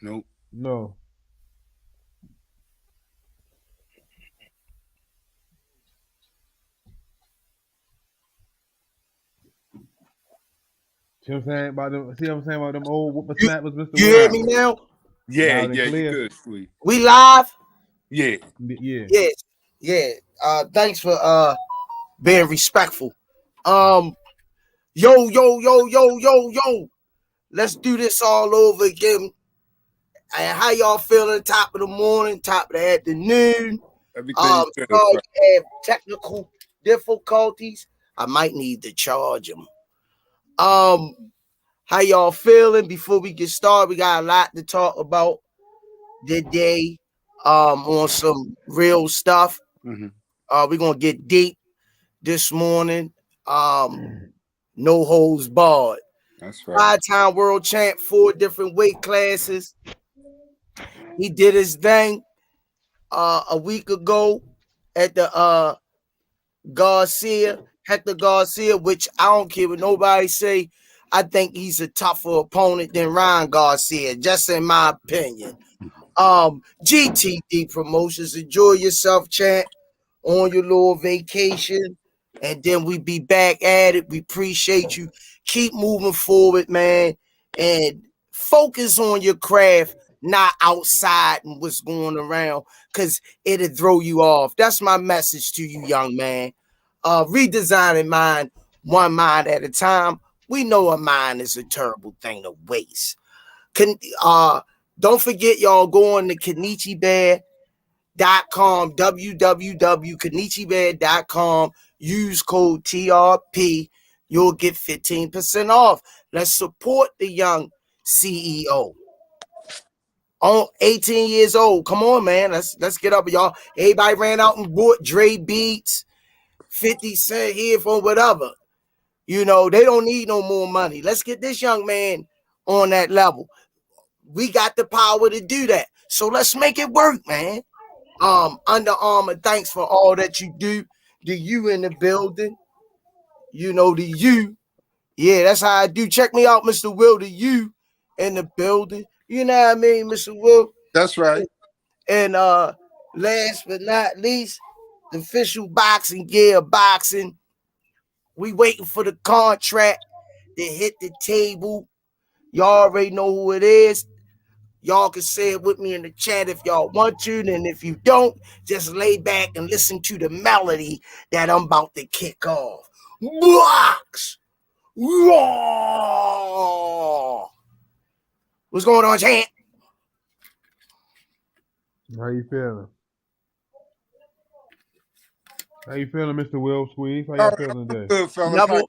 Nope. No. See what I'm saying about them? See what I'm saying about them old You, whippersnappers, Mr. you Will? hear me now? Yeah, Loud and yeah, you clear. good, sweet. We live? Yeah. Yeah. Yeah, yeah. Thanks for being respectful. Um, yo. Let's do this all over again. And how y'all feeling? Top of the morning, top of the afternoon. Everything's good, Sorry bro. you have technical difficulties. I might need to charge them. Um, how y'all feeling? Before we get started, we got a lot to talk about today. On some real stuff. Hmm. We're gonna get deep this morning. No holds barred. That's right. 5-time world champ, 4 different weight classes. He did his thing a week ago at the Hector Garcia, which I don't care what nobody say. I think he's a tougher opponent than Ryan Garcia, just in my opinion. GTD Promotions, enjoy yourself, champ, on your little vacation, and then we be back at it. We appreciate you. Keep moving forward, man, and focus on your craft, not outside and what's going around, because it'll throw you off. That's my message to you, young man. Redesigning mind, one mind at a time. We know a mind is a terrible thing to waste. Can don't forget, y'all, go on to KenichiBear.com, www.kenichibear.com. Use code TRP. You'll get 15% off. Let's support the young CEO. On 18 years old. Come on, man. Let's get up, y'all. Everybody ran out and bought Dre Beats, 50 Cent here for whatever. You know, they don't need no more money. Let's get this young man on that level. We got the power to do that. So let's make it work, man. Under Armour, thanks for all that you do. The you in the building. You know, the you. Yeah, that's how I do. Check me out, Mr. Will, the you in the building. You know what I mean, Mr. Will? That's right. And last but not least, the official boxing gear boxing. We waiting for the contract to hit the table. Y'all already know who it is. Y'all can say it with me in the chat if y'all want to. And if you don't, just lay back and listen to the melody that I'm about to kick off. Box! Raw! What's going on, champ? How you feeling? How you feeling, Mr. Will Squeeze? How y'all feeling today? Good, fellas. Another,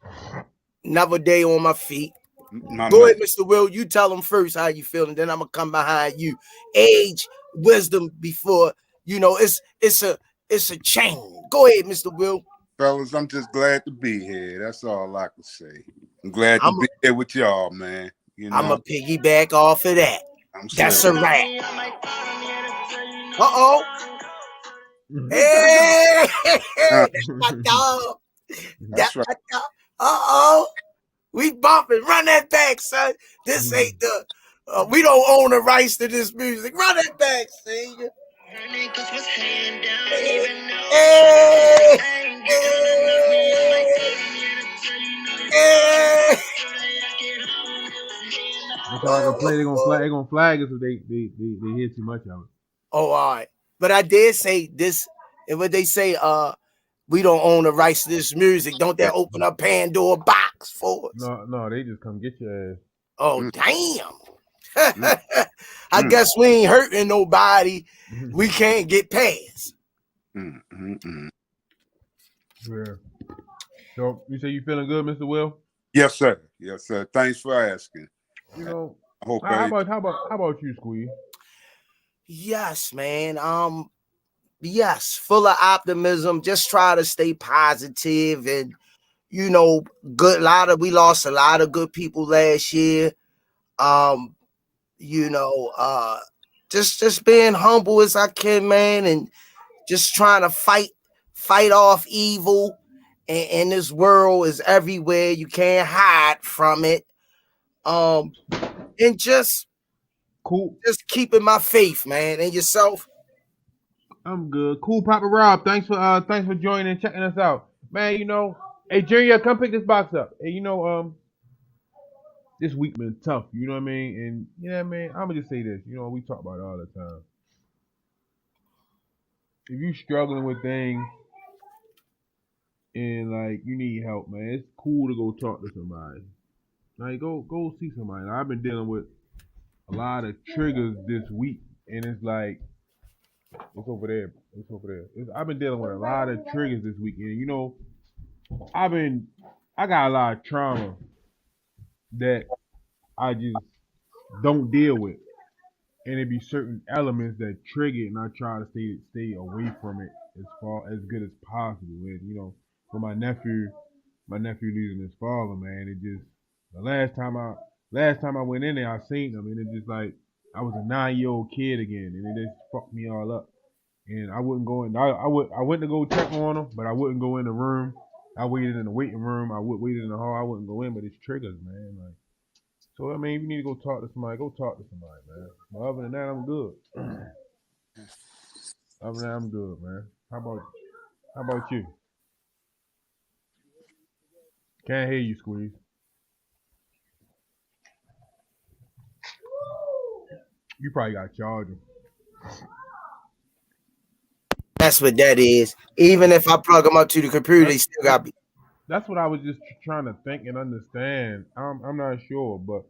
another day on my feet. My Go man. ahead, Mr. Will. You tell them first how you feeling. Then I'm gonna come behind you. Age, wisdom before it's a chain. Go ahead, Mr. Will. Fellas, I'm just glad to be here. That's all I can say. I'm glad to I'm be here with y'all, man. You I'm know, a piggyback off of that. I'm That's serious. a wrap. Uh-oh. Hey, that's my dog. That's That's right. my dog. Uh-oh. We bumping. Run that back, son. This ain't the we don't own the rights to this music. Run it back, senior. Hey, hey, That's all I can play. They gonna flag us if they hear too much of it. Oh, all right. But I did say this, and what they say, we don't own the rights to this music. Don't that open up Pandora box for us? No, they just come get your ass. Oh, Mm, mm, damn. I mm, guess we ain't hurting nobody. We can't get past. mm. Yeah. So you say you feeling good, Mr. Will? Yes, sir. Yes, sir. Thanks for asking. You know, I hope how about you, Squeeze? Yes, man. Yes, full of optimism. Just try to stay positive and we lost a lot of good people last year. Um, you know, just being humble as I can, man, and just trying to fight off evil. And this world is everywhere. You can't hide from it. And just Cool. Just keeping my faith, man. And yourself? I'm good. Cool, Papa Rob. Thanks for joining and checking us out, man. Hey Junior, come pick this box up. Hey, this week been tough. You know what I mean? And yeah, man, I'm gonna just say this. We talk about it all the time. If you struggling with things and like you need help, man, it's cool to go talk to somebody. Like go see somebody. Like, I've been dealing with a lot of triggers this week, and it's like it's over there. It's over there. I've been dealing with a lot of triggers this week, and I got a lot of trauma that I just don't deal with, and it be certain elements that trigger it, and I try to stay away from it as good as possible. And for my nephew losing his father, man, it just the last time I went in there, I seen him, and it just like I was a 9-year-old kid again, and it just fucked me all up. And I wouldn't go in. I went to go check on him, but I wouldn't go in the room. I waited in the waiting room. I waited in the hall. I wouldn't go in, but it's triggers, man. Like, so I mean, if you need to go talk to somebody, go talk to somebody, man. But other than that, I'm good. Other than that, I'm good, man. How about you? Can't hear you, Squeeze. You probably got charging. That's what that is. Even if I plug them up to the computer, they still got me. That's what I was just trying to think and understand. I'm not sure, but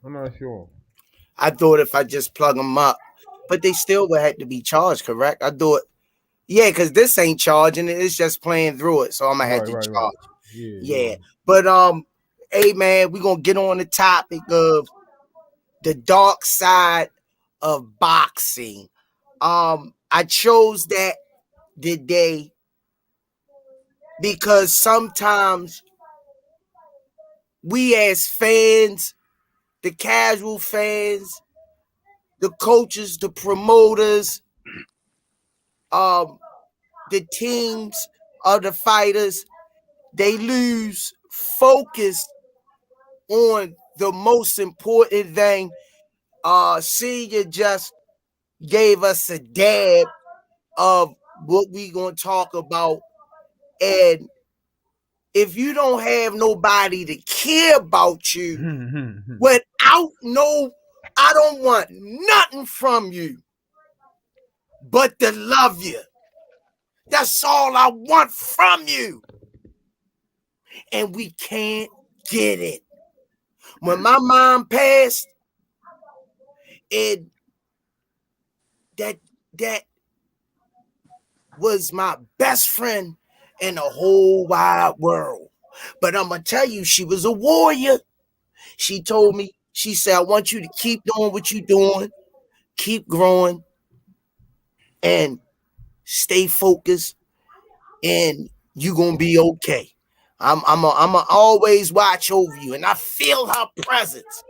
I'm not sure. I thought if I just plug them up, but they still would have to be charged, correct? I thought, yeah, because this ain't charging it. It's just playing through it. So I'm going to have to charge. Right. Yeah. But, hey, man, we're going to get on the topic of the dark side of boxing. I chose that today because sometimes we as fans, the casual fans, the coaches, the promoters, the teams of the fighters, they lose focus on the most important thing. Senior just gave us a dab of what we gonna talk about, and if you don't have nobody to care about you, I don't want nothing from you but to love you. That's all I want from you. And we can't get it. When my mom passed, that was my best friend in the whole wide world. But I'm going to tell you, she was a warrior. She told me, she said, I want you to keep doing what you're doing, keep growing, and stay focused, and you're going to be okay. I'm always watch over you, and I feel her presence.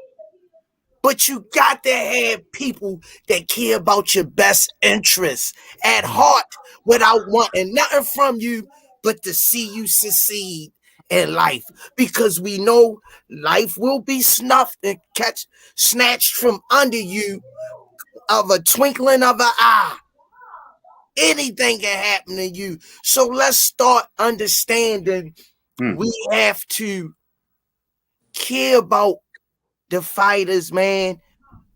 But you got to have people that care about your best interests at heart without wanting nothing from you but to see you succeed in life. Because we know life will be snuffed and snatched from under you of a twinkling of an eye. Anything can happen to you. So let's start understanding we have to care about the fighters, man,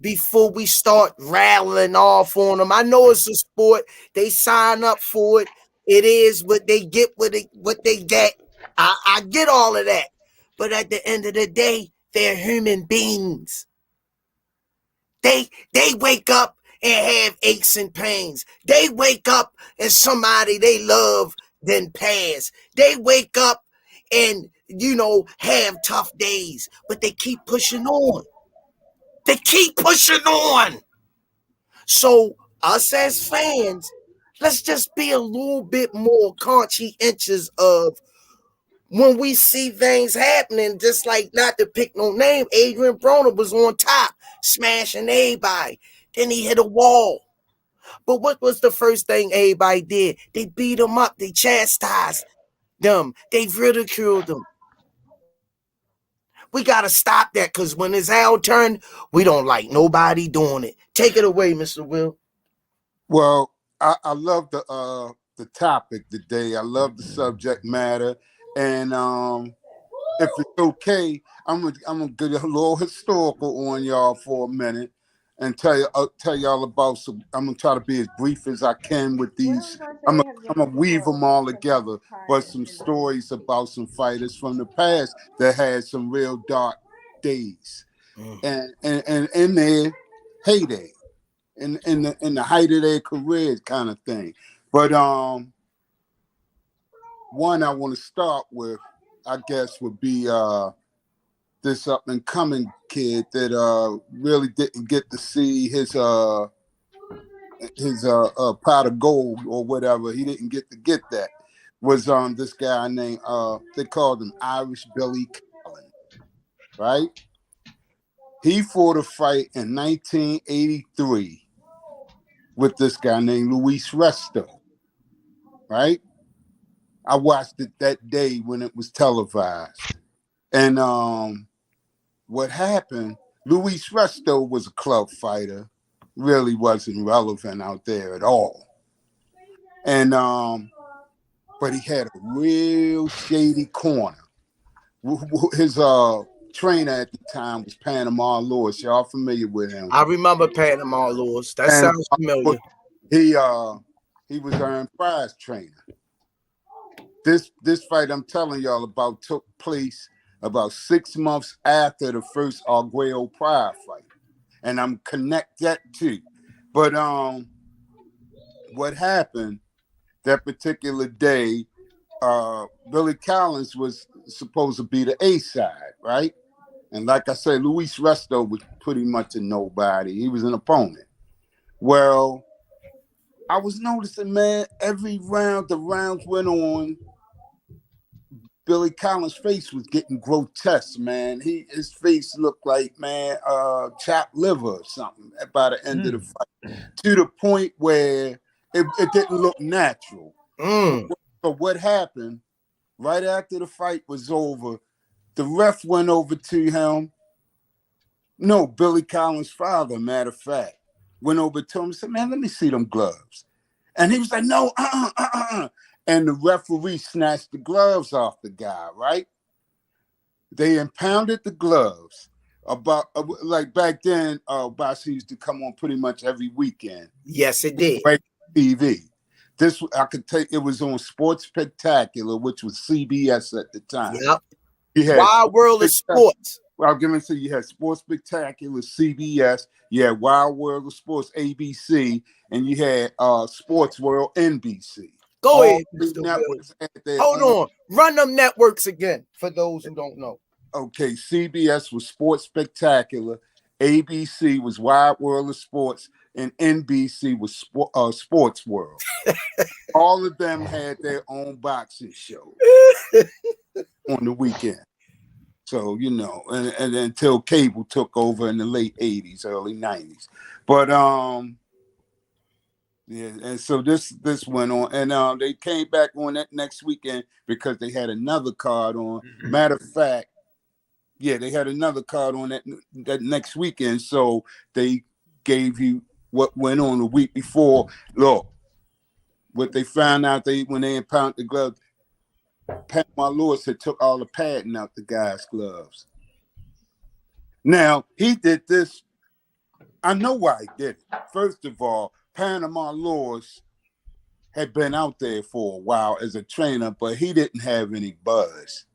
before we start rattling off on them. I know it's a sport. They sign up for it. It is what they get, what they get. I get all of that. But at the end of the day, they're human beings. They wake up and have aches and pains. They wake up and somebody they love then pass. They wake up and, have tough days, but they keep pushing on. They keep pushing on. So us as fans, let's just be a little bit more conscientious of when we see things happening, just like, not to pick no name, Adrian Broner was on top, smashing everybody. Then he hit a wall. But what was the first thing everybody did? They beat him up. They chastised them. They ridiculed them. We got to stop that because when it's our turn, we don't like nobody doing it. Take it away, Mr. Will. Well, I love the topic today. I love the subject matter, and if it's okay, I'm gonna get a little historical on y'all for a minute and tell y'all about some. I'm gonna try to be as brief as I can with these. I'm gonna weave them all together, but some stories about some fighters from the past that had some real dark days, and in their heyday, in the height of their careers, kind of thing. But one I want to start with, I guess, would be this up and coming kid that really didn't get to see his pot of gold or whatever. He didn't get that. Was this guy named they called him Irish Billy Collins, right? He fought a fight in 1983 with this guy named Luis Resto, right? I watched it that day when it was televised. And what happened, Luis Resto was a club fighter, really wasn't relevant out there at all. And but he had a real shady corner. His trainer at the time was Panama Lewis. Y'all familiar with him? I remember Panama Lewis. That sounds familiar. He was Earn Prize trainer. This fight I'm telling y'all about took place about 6 months after the first Arguello Pride fight, and I'm connect that too. But what happened that particular day? Billy Collins was supposed to be the A side, right? And like I said, Luis Resto was pretty much a nobody. He was an opponent. Well, I was noticing, man, every round the rounds went on, Billy Collins' face was getting grotesque, man. His face looked like, man, chopped liver or something by the end of the fight, to the point where it didn't look natural. So what happened, right after the fight was over, the ref went over to him. No, Billy Collins' father, matter of fact, went over to him and said, man, let me see them gloves. And he was like, no, And the referee snatched the gloves off the guy, right? They impounded the gloves. About like back then, boxing used to come on pretty much every weekend. Yes, it did. Right, TV. This I could take. It was on Sports Spectacular, which was CBS at the time. Yep. You had Wild World of Sports. Well, I'm gonna say you had Sports Spectacular, CBS. You had Wild World of Sports, ABC, and you had Sports World, NBC. Go ahead, Mr. Hold on. Run them networks again for those who don't know. Okay, CBS was Sports Spectacular, ABC was Wild World of Sports, and NBC was Sports World. All of them had their own boxing show on the weekend. So, you know, and until cable took over in the late 80s, early 90s. But yeah, and so this went on, and they came back on that next weekend because they had another card on. Matter of fact, yeah, they had another card on that next weekend. So they gave you what went on the week before. Look, what they found out when they impounded the gloves, Panama Lewis had took all the padding out the guy's gloves. Now, he did this. I know why he did it. First of all, Panama Lewis had been out there for a while as a trainer, but he didn't have any buzz.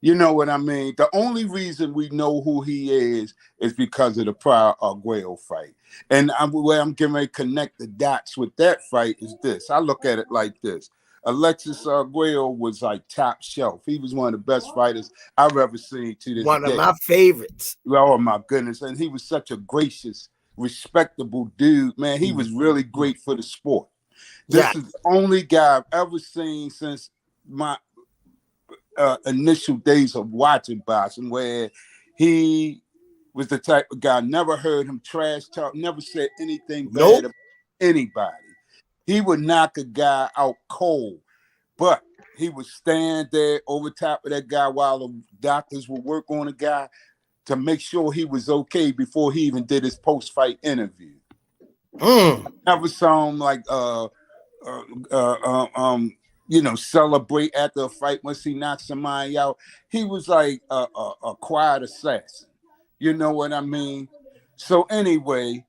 You know what I mean? The only reason we know who he is because of the prior Arguello fight. And where I'm getting ready to connect the dots with that fight is this. I look at it like this. Alexis Arguello was like top shelf. He was one of the best fighters I've ever seen to this day. One of my favorites. Oh, my goodness. And he was such a gracious, respectable dude, man. He was really great for the sport. This is the only guy I've ever seen since my initial days of watching boxing where he was the type of guy, never heard him trash talk, never said anything bad about anybody. He would knock a guy out cold, but he would stand there over top of that guy while the doctors would work on the guy to make sure he was okay before he even did his post-fight interview. Never saw him like celebrate after a fight once he knocks somebody out. He was like a quiet assassin. You know what I mean? So anyway,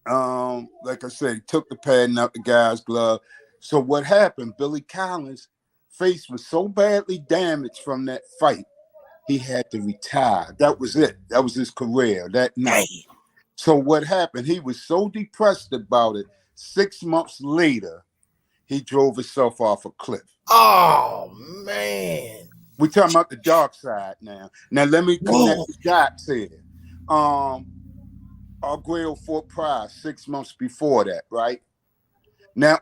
like I said, he took the padding out the guy's glove. So what happened? Billy Collins' face was so badly damaged from that fight, he had to retire. That was it. That was his career that night. So what happened? He was so depressed about it. 6 months later, he drove himself off a cliff. Oh, man. We're talking about the dark side now. Now, let me connect the dots here. Arguello fought Pryor 6 months before that, right? Now,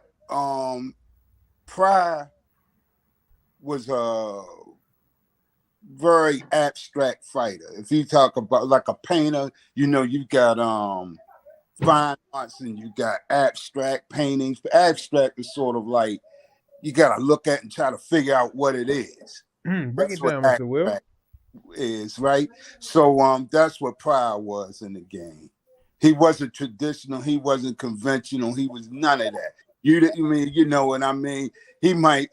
Pryor was a very abstract fighter. If you talk about like a painter, you know, you got fine arts and you got abstract paintings. Abstract is sort of like you got to look at and try to figure out what it is. Break it down, Mr. Will. Is right. So that's what Pryor was in the game. He wasn't traditional. He wasn't conventional. He was none of that. You know what I mean? He might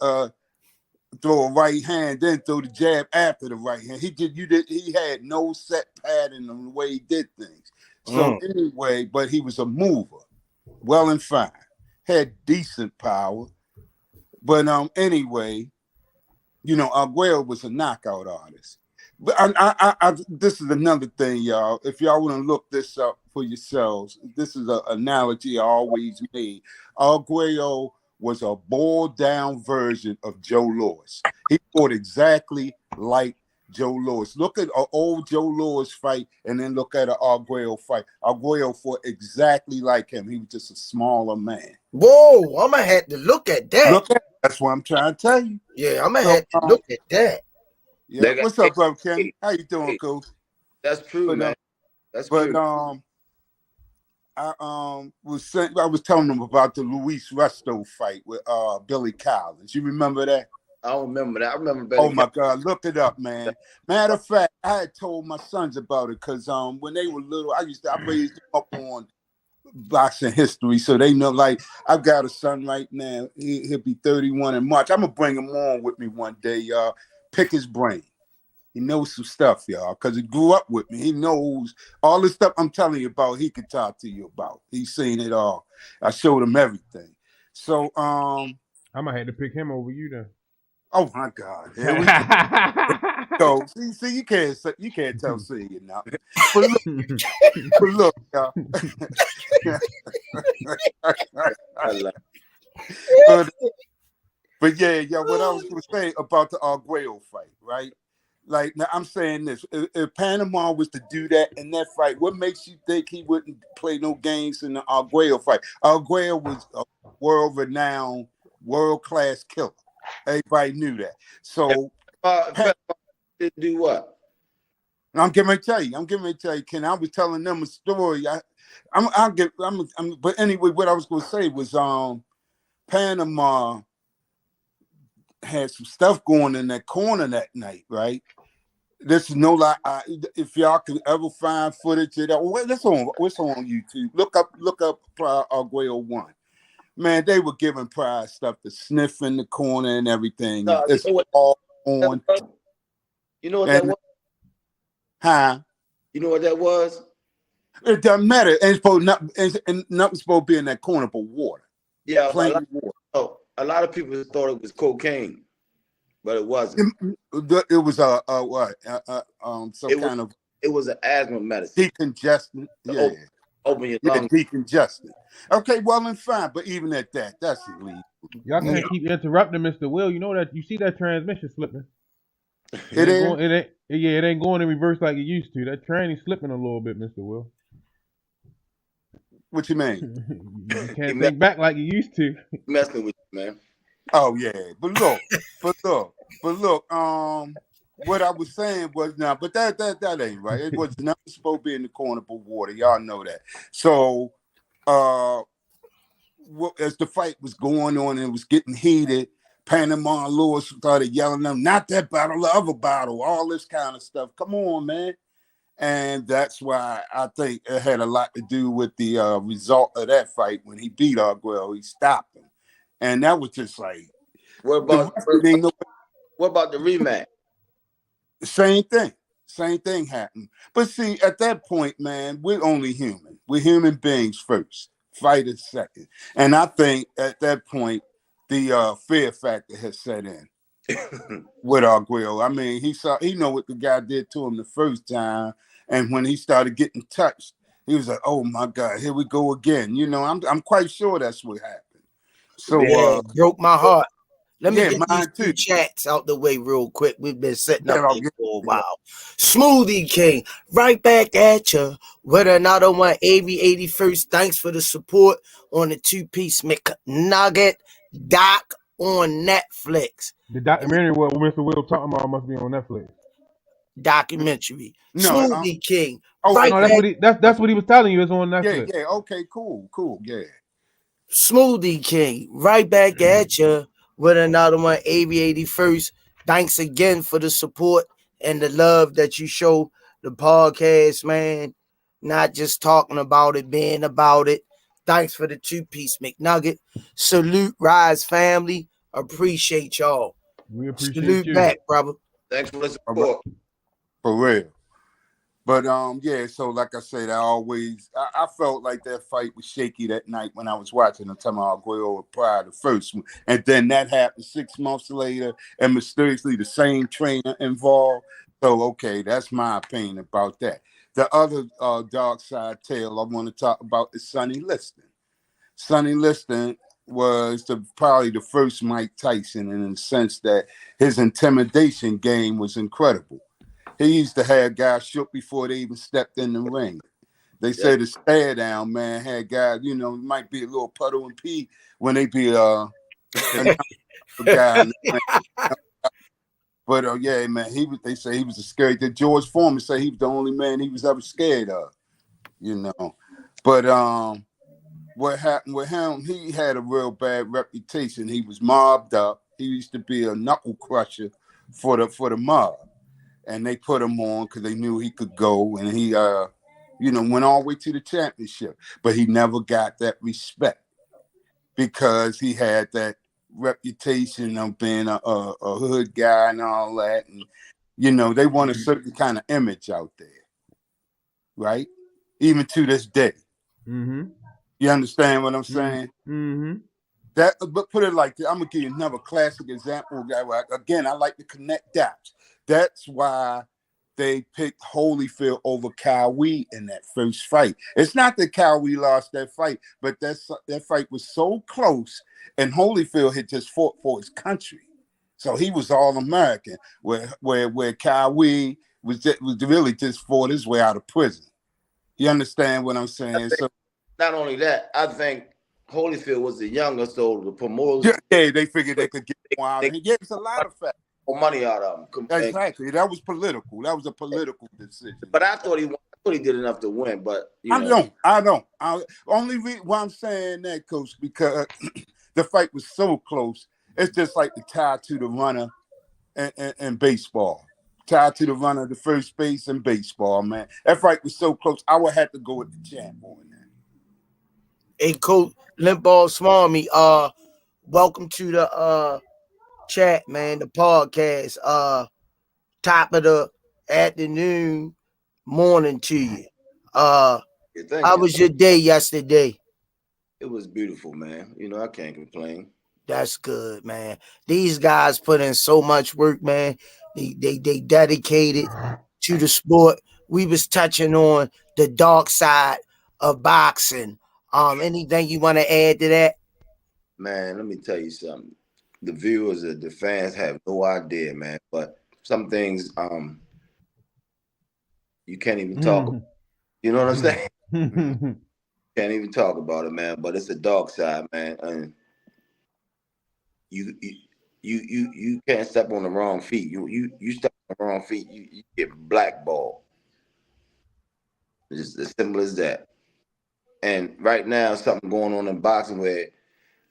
throw a right hand, then throw the jab after the right hand. He had no set pattern on the way he did things. So anyway, but he was a mover, well and fine, had decent power. But anyway, you know, Arguello was a knockout artist. But this is another thing, y'all. If y'all want to look this up for yourselves, this is an analogy I always made. Arguello was a boiled down version of Joe Louis. He fought exactly like Joe Louis. Look at an old Joe Louis fight and then look at an Arguello fight. Arguello fought exactly like him. He was just a smaller man. Whoa, I'm going to have to look at that. That's what I'm trying to tell you. Yeah, I'm going to have to look at that. Yeah. What's up, brother Kenny? How you doing, cool? That's true, man. That's true. But I was telling them about the Luis Resto fight with Billy Collins. You remember that? I don't remember that. I remember Billy. Oh my God, look it up, man. Matter of fact, I had told my sons about it because when they were little, I raised them up on boxing history, so they know. Like, I've got a son right now. He'll be 31 in March. I'm gonna bring him on with me one day, y'all. Pick his brain. He knows some stuff, y'all, because he grew up with me. He knows all the stuff I'm telling you about. He could talk to you about. He's seen it all. I showed him everything. So I might have to pick him over you then. Oh my God! Here we go. See, you can't tell C you know. But look, y'all. but yeah, what I was going to say about the Arguello fight, right? Like, now I'm saying this: if Panama was to do that in that fight, what makes you think he wouldn't play no games in the Arguello fight? Arguello was a world-renowned, world-class killer. Everybody knew that. So, do what? I'm getting ready to tell you, Ken. I was telling them a story. But anyway, what I was going to say was, Panama had some stuff going in that corner that night, right? This is no lie. If y'all can ever find footage of that, what's on YouTube? Look up Arguello 1. Man, they were giving Pride stuff to sniff in the corner and everything. It's all on. You know what that was? Huh? You know what that was? It doesn't matter. And nothing's supposed to be in that corner but water. Yeah, plain water. Oh, a lot of people thought it was cocaine, but it wasn't. It was It was an asthma medicine. Decongestant. Yeah. Open your lungs. Decongestant. Okay, well and fine, but even at that, that's illegal. Y'all can't keep interrupting Mr. Will. You know that you see that transmission slipping. It ain't going in reverse like it used to. That train is slipping a little bit, Mr. Will. What you mean? You can't think back like you used to. Messing with you, man. Oh yeah, but look. What I was saying was but that ain't right. It was not supposed to be in the corner but water. Y'all know that. So, as the fight was going on and it was getting heated, Panama Lewis started yelling them, not that bottle, the other bottle, all this kind of stuff. Come on, man. And that's why I think it had a lot to do with the result of that fight. When he beat Arguello, he stopped him. And that was just like, What about the rematch? Same thing. Same thing happened. But see, at that point, man, we're only human. We're human beings first, fighters second. And I think at that point, the fear factor has set in with Arguello. I mean, he know what the guy did to him the first time. And when he started getting touched, he was like, oh my God, here we go again. You know, I'm quite sure that's what happened. So yeah, broke my heart. Let me get mine these two too. chats out the way real quick. We've been setting up Yeah, for a while. Smoothie King, right back at you with another one. AV 81st. Thanks for the support on the 2-piece McNugget doc on Netflix. The documentary what Mr. Will talking about must be on Netflix. Documentary. No, Smoothie King. oh, right No, back. that's what he was telling you. It's on Netflix. Yeah. Okay, cool. Yeah. Smoothie King, right back at you with another one. AV 81st. Thanks again for the support and the love that you show the podcast, man. Not just talking about it, being about it. Thanks for the 2-piece McNugget. Salute Rize family. Appreciate y'all. We appreciate Salute you. back, brother. Thanks for the support. For real. But yeah, so like I said, I felt like that fight was shaky that night when I was watching the time Arguello prior to the first one. And then that happened 6 months later, and mysteriously the same trainer involved. So okay, that's my opinion about that. The other dark side tale I want to talk about is Sonny Liston. Sonny Liston was probably the first Mike Tyson in the sense that his intimidation game was incredible. He used to have guys shook before they even stepped in the ring. They say the stare down, man, had guys, you know, it might be a little puddle and pee when they be a guy. But yeah, man, they say he was a scary. The George Foreman say he was the only man he was ever scared of, you know. But what happened with him, he had a real bad reputation. He was mobbed up. He used to be a knuckle crusher for the mob. And they put him on because they knew he could go, and he, went all the way to the championship. But he never got that respect because he had that reputation of being a hood guy and all that. And, they want a certain kind of image out there, right? Even to this day. Mm-hmm. You understand what I'm saying? Mm-hmm. But put it like this. I'm going to give you another classic example. Again, I like to connect dots. That's why they picked Holyfield over Cowie in that first fight. It's not that Cowie lost that fight, but that fight was so close, and Holyfield had just fought for his country, so he was all American. Where Cowie was really just fought his way out of prison. You understand what I'm saying? So not only that, I think Holyfield was the younger, so the promoters they figured they could get more out of him. Yeah, it's a lot of facts. Money out of him. Exactly. That was political. That was a political decision. But I thought he did enough to win. But I don't. Only why I'm saying that, Coach, because the fight was so close. It's just like the tie to the runner in baseball. Tie to the runner, the first base in baseball, man. That fight was so close. I would have to go with the champ on that. Hey, Coach Limball Smarmy, welcome to the chat, man, the podcast. Top of the afternoon, morning to you. How was your day yesterday? It was beautiful, man. I can't complain. That's good, man. These guys put in so much work, man. They dedicated to the sport. We was touching on the dark side of boxing. Anything you want to add to that? Man, let me tell you something. The viewers and the fans have no idea, man. But some things you can't even talk about. You know what I'm saying? Can't even talk about it, man. But it's a dark side, man. And you can't step on the wrong feet. You step on the wrong feet, you get blackballed. It's just as simple as that. And right now, something going on in boxing where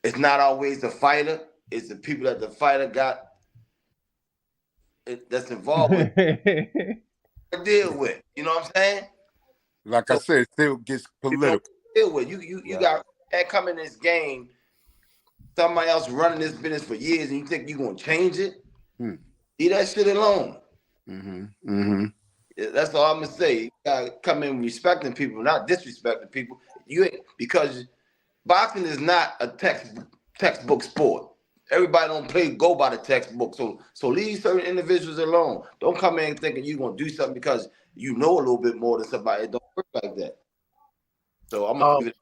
it's not always the fighter, it's the people that the fighter got that's involved with to deal with. You know what I'm saying? Like I So said, it still gets you don't political. deal with you got that come in this game. Somebody else running this business for years, and you think you're gonna change it? Leave that shit alone. That's all I'm gonna say. You gotta come in respecting people, not disrespecting people. You ain't, because boxing is not a textbook sport. Everybody don't go by the textbook. So leave certain individuals alone. Don't come in thinking you're gonna do something because you know a little bit more than somebody. It don't work like that. So I'm gonna leave it.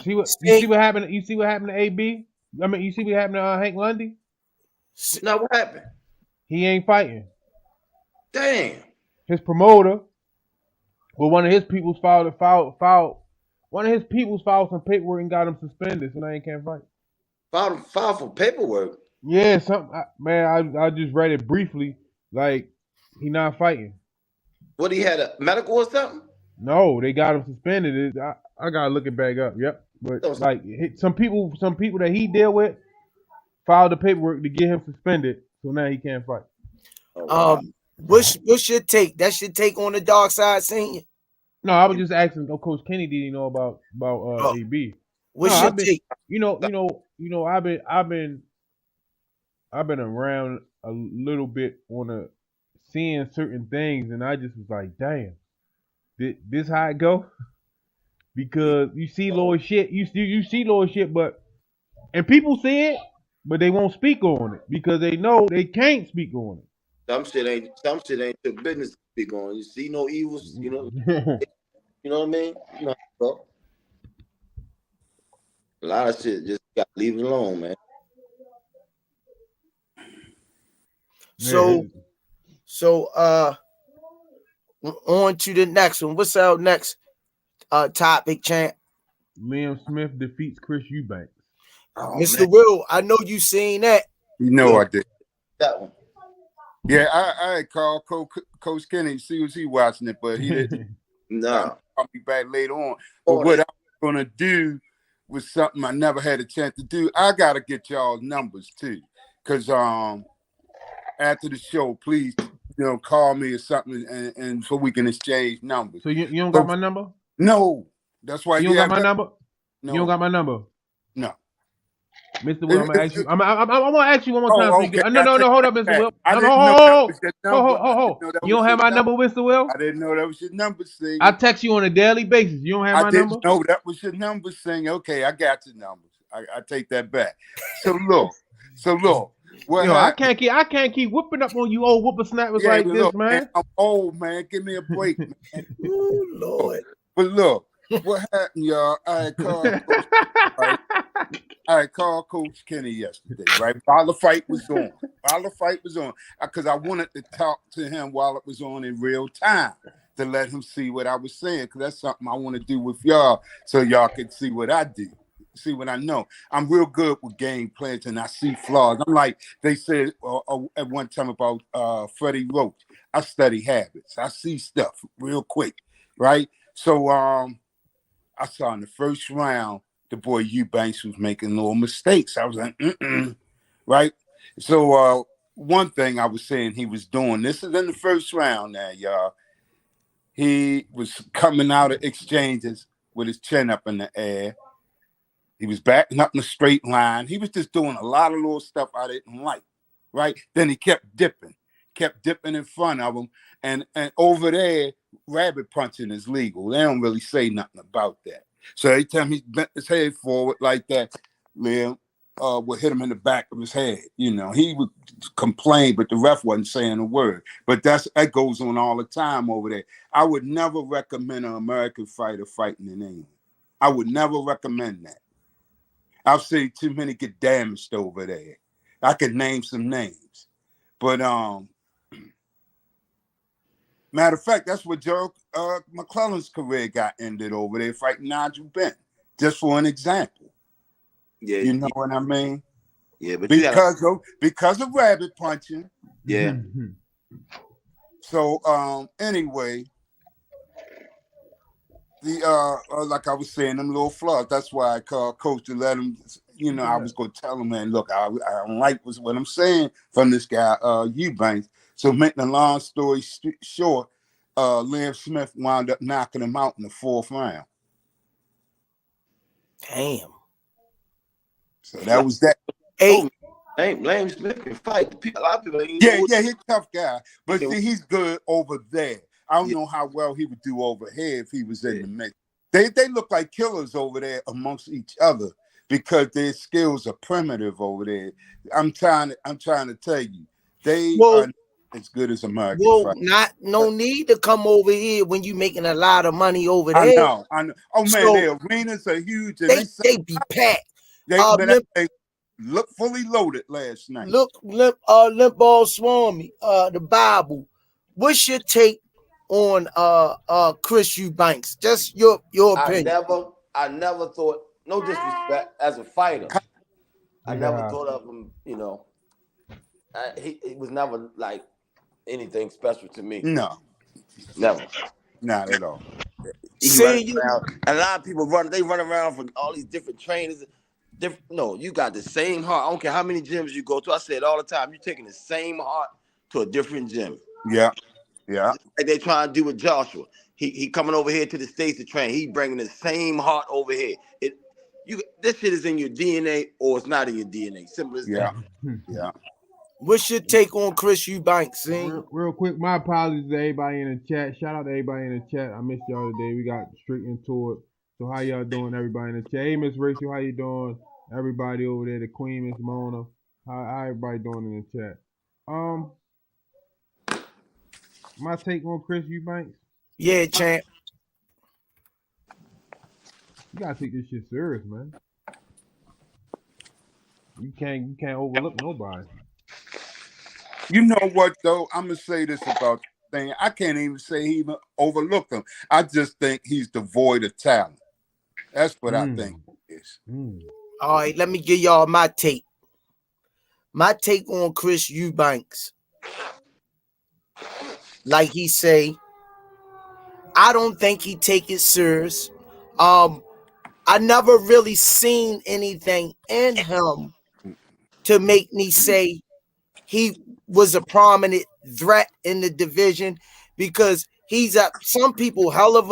You see what happened? You see what happened to AB? I mean, you see what happened to Hank Lundy? Now what happened? He ain't fighting. Damn. His promoter, well, one of his people's filed some paperwork and got him suspended, so now he can't fight. Filed for paperwork. Yeah, I just read it briefly. Like, he not fighting. What, he had a medical or something? No, they got him suspended. I gotta look it back up. Yep, but like some people that he deal with filed the paperwork to get him suspended, so now he can't fight. Oh, wow. What's your take? That's your take on the dark side, senior? No, I was just asking. Coach Kenny, did he know about AB? What's your take? I've been around a little bit on seeing certain things, and I just was like, damn, this how it go? Because you see little shit, you see little shit, and people see it, but they won't speak on it because they know they can't speak on it. Some shit ain't your business to speak on. You see no evils, you know. You know what I mean? You know, bro. A lot of shit just gotta leave it alone, man. So on to the next one. What's our next topic, champ? Liam Smith defeats Chris Eubanks. Oh, Mr. man. Will, I know you seen that. You know I did. That one. Yeah, I had called Coach Kenny, see was he watching it, but he didn't. No. I'll be back later on. But what I'm gonna do was something I never had a chance to do. I gotta get y'all's numbers too, because after the show, please call me or something, and so we can exchange numbers. So you don't got my number? No, that's why you don't got my number. No, you don't got my number. No. Mr. Will, I'm gonna ask you. I'm gonna ask you one more time. Okay. No, hold up, Mr. Will. I didn't know that was your number. You don't have my number, Mr. Will? I didn't know that was your number, Sing. I text you on a daily basis. You don't have my number? I didn't know that was your number, Sing. Okay, I got your numbers. I take that back. So look. I can't keep whipping up on you old whippersnappers like this, man. Man. I'm old, man. Give me a break, man. Oh, Lord. But look, what happened, y'all? I had called Coach Kenny yesterday, right? While the fight was on. Because I wanted to talk to him while it was on in real time to let him see what I was saying, because that's something I want to do with y'all so y'all can see what I do. See what I know. I'm real good with game plans, and I see flaws. I'm like they said at one time about Freddie Roach. I study habits. I see stuff real quick, right? So I saw in the first round the boy Eubanks was making little mistakes. I was like, right? So one thing I was saying he was doing, this is in the first round now, y'all. He was coming out of exchanges with his chin up in the air. He was backing up in a straight line. He was just doing a lot of little stuff I didn't like, right? Then he kept dipping in front of him. And over there, rabbit punching is legal. They don't really say nothing about that. So every time he bent his head forward like that, Liam would hit him in the back of his head. He would complain, but the ref wasn't saying a word. But that goes on all the time over there. I would never recommend an American fighter fighting in England. I would never recommend that. I've seen too many get damaged over there. I could name some names. But matter of fact, that's what Joe McClellan's career got ended over there, fighting Nigel Benn, just for an example. Yeah, you know what I mean? Yeah, but because of rabbit punching. Yeah. So anyway, the like I was saying, them little flaws. That's why I called Coach to let him you know, I was going to tell him, man, look, I don't like what I'm saying from this guy, Eubanks. So, making a long story short, Liam Smith wound up knocking him out in the 4th round. Damn. So that was that. Hey, Lame Smith can fight. A lot of people ain't Yeah, know. he's a tough guy. But see, he's good over there. I don't know how well he would do over here if he was in the mix. They look like killers over there amongst each other because their skills are primitive over there. I'm trying to tell you, they are not as good as American fighters. No need to come over here when you making a lot of money over there. I know. Oh man, So, their arenas are huge, and they be packed. They look fully loaded last night. Limp Ball Swami, the Bible. What's your take on Chris Eubanks? Just your opinion. I never thought, no disrespect, as a fighter, I never thought of him, you know. He was never like anything special to me. No. Never. Not at all. And a lot of people run around for all these different trainers. No, you got the same heart. I don't care how many gyms you go to. I say it all the time. You're taking the same heart to a different gym. Yeah. Like they trying to do with Joshua. He coming over here to the States to train. He bringing the same heart over here. This shit is in your DNA or it's not in your DNA. Simple as that. Yeah. What's your take on Chris Eubanks? Real quick, my apologies to everybody in the chat. Shout out to everybody in the chat. I missed y'all today. We got straight into it. So how y'all doing, everybody in the chat? Hey, Miss Rachel, how you doing? Everybody over there, the Queen, Miss Mona. How everybody doing in the chat? My take on Chris Eubanks? Yeah, champ. You gotta take this shit serious, man. You can't overlook nobody. You know what though? I'm gonna say this about the thing. I can't even say he even overlooked him. I just think he's devoid of talent. That's what I think it is. All right, let me give y'all my take. My take on Chris Eubanks. Like he say, I don't think he take it serious. I never really seen anything in him to make me say he was a prominent threat in the division, because he's some people hell of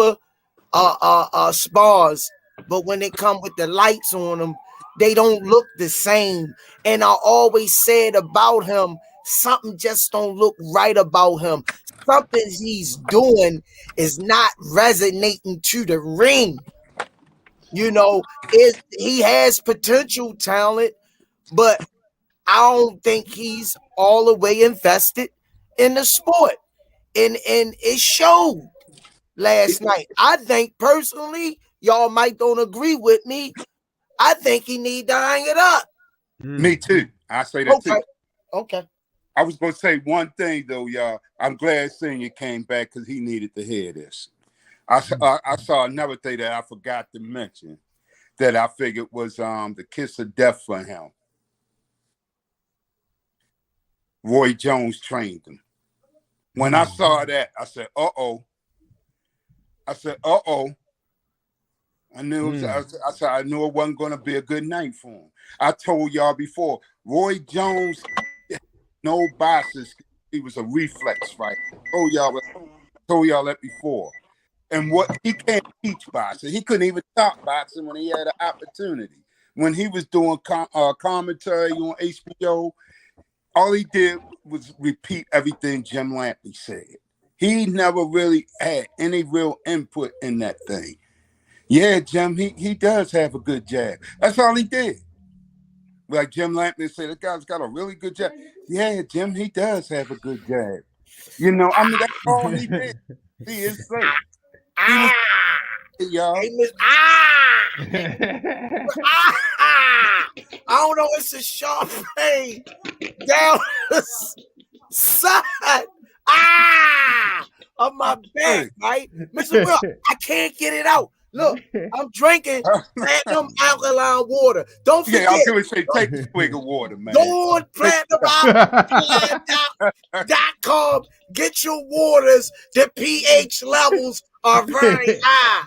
a spars, but when they come with the lights on them, they don't look the same. And I always said about him, something just don't look right about him. Something he's doing is not resonating to the ring. You know, he has potential talent, but I don't think he's all the way invested in the sport. And it showed last night. I think personally, y'all might don't agree with me. I think he need to hang it up. Me too. I say that too. Okay. I was gonna say one thing though, y'all. I'm glad Senior came back because he needed to hear this. I saw another thing that I forgot to mention that I figured was the kiss of death for him. Roy Jones trained him. When I saw that, I said, uh-oh. I knew I knew it wasn't gonna be a good night for him. I told y'all before, Roy Jones, no bosses. He was a reflex fighter. Told y'all that before. And what he can't teach boxing. He couldn't even talk boxing when he had an opportunity. When he was doing commentary on HBO, all he did was repeat everything Jim Lampley said. He never really had any real input in that thing. Yeah, Jim, he does have a good jab. That's all he did. Like Jim Lampley said, the guy's got a really good jab. Yeah, Jim, he does have a good jab. You know, I mean, that's all he did. He is safe. Y'all. I don't know. It's a sharp pain down the side of my back, right, Mr. Will? I can't get it out. Look, I'm drinking platinum alkaline water. Don't forget. Yeah, I was going to say, take a swig of water, man. Go on platinum.com. Get your waters. The pH levels are very high.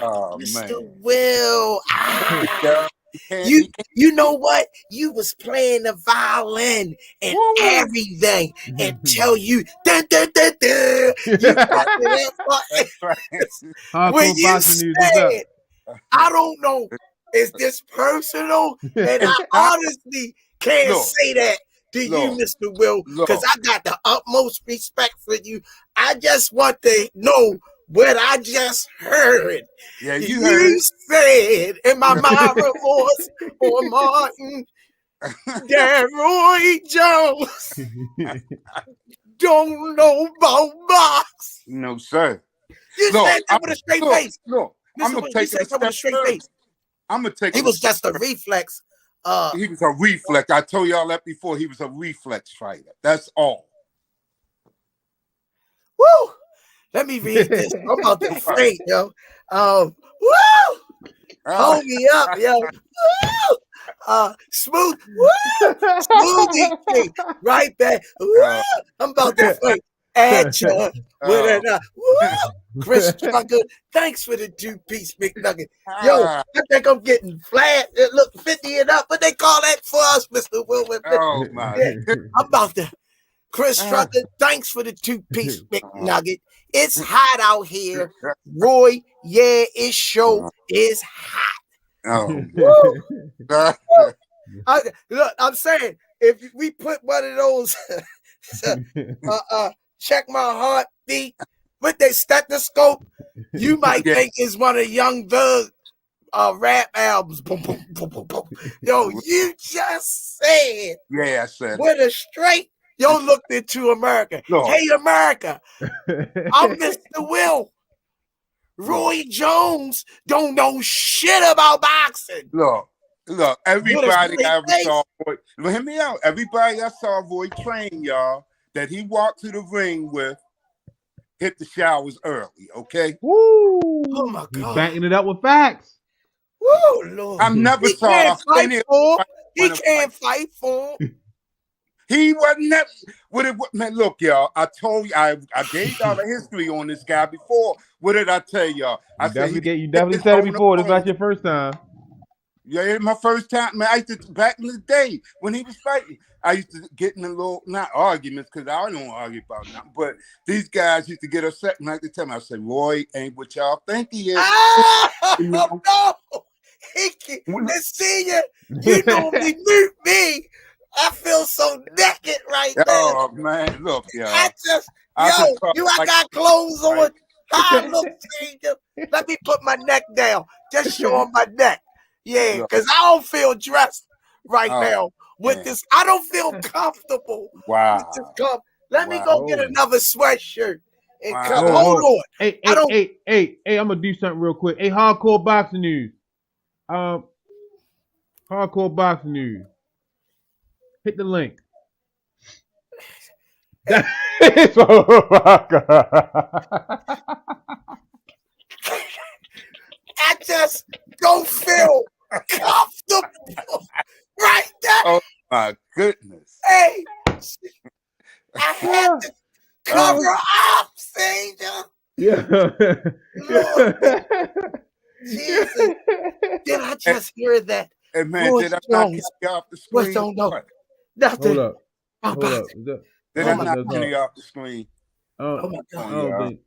Oh Mr. man. Will. Yeah, he can't, You he can't. you know what? You was playing the violin and Woo, woo. everything until you dun, dun, dun, dun, you That's got right. to that part That's right. when Hardcore you boxing news. What's up? said, I don't know, is this personal? And I It's not. honestly can't Look, say that to you, look, Mr. Will, because look. I got the utmost respect for you. I just want to know what I just heard. Yeah, you heard You said, in my Myra voice, or Martin, that Roy Jones don't know about box. it. No, sir. You Look, said that with a straight face. look. I'm Mr. gonna Will, you take it said a that with a step straight further. face. I'm gonna take He it a was step just a further. reflex. He was a reflex. I told y'all that before. He was a reflex fighter. That's all. Woo! Let me read this. I'm about to faint, yo. Woo! Hold me up, yo. Woo! Smooth. Woo! Smoothie king. Right back. Woo! I'm about to faint. At you with it. Woo! Chris Tucker. Thanks for the 2-piece McNugget. Yo, I think I'm getting flat. It look 50 and up. What they call that for us, Mr. Will? Oh my. Yeah, I'm about to. Chris Tucker, thanks for the 2-piece McNugget. It's hot out here. Roy, yeah, it's show is hot. Oh. Woo! Look, I'm saying, if we put one of those, check my heartbeat with their stethoscope, you might think it's one of Young Thug's rap albums. Boom, boom, boom, boom, boom. Yo, you just said, Yeah, I said. with a straight, yo looked into America. Look. Hey, America, I'm Mr. Will. Roy Jones don't know shit about boxing. Look, everybody straight I ever face. saw Roy, hear me out. Everybody I saw Roy train, y'all, that he walked to the ring with, hit the showers early, okay? Woo! Oh my He's God. backing it up with facts. Woo, Lord. I never He saw can't fight any for him. He wanna can't fight for him. He wasn't never what it man. Look, y'all. I told you I gave y'all the history on this guy before. What did I tell y'all? I said You definitely said it before. This is not your first time. Yeah, it my first time, man. I used to back in the day when he was fighting. I used to get in a little not arguments because I don't argue about nothing. But these guys used to get upset and I had to tell me. I said, Roy ain't what y'all think he is. You know? No, he can see you normally mute me. I feel so naked right now. Oh man, look, y'all. I got clothes on. Right. How I look, stranger. Let me put my neck down. Just show him my neck. Yeah, because I don't feel dressed right now with this. I don't feel comfortable. Wow. With this Let me go get another sweatshirt and come. Whoa. Hold on. Hey, I'm gonna do something real quick. Hey, hardcore boxing news. Hardcore boxing news. Hit the link. Oh my God. I just don't feel comfortable right now. Oh my goodness. Hey, I had to cover up, Sanger. Yeah. Lord, Jesus. Did I just hear that? Hey man, Roy did I not Jones. get you off the What screen? don't know? What? Nothing. Hold up. Did I not get you off the screen? Oh my God.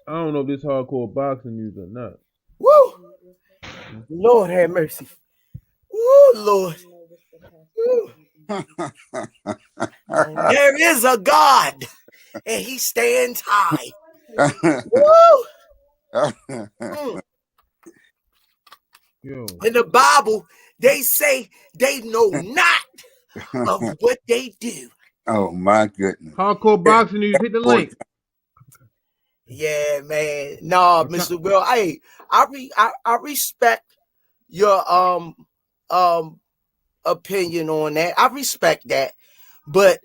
I don't know if this hardcore boxing news or not. Woo! Lord have mercy. Woo, Lord. Woo. There is a God, and he stands high. Woo! Yo. In the Bible, they say they know not of what they do. Oh my goodness. Hardcore boxing news. Hit the link. Yeah, man. No, Mr. Will. I respect your opinion on that. I respect that, but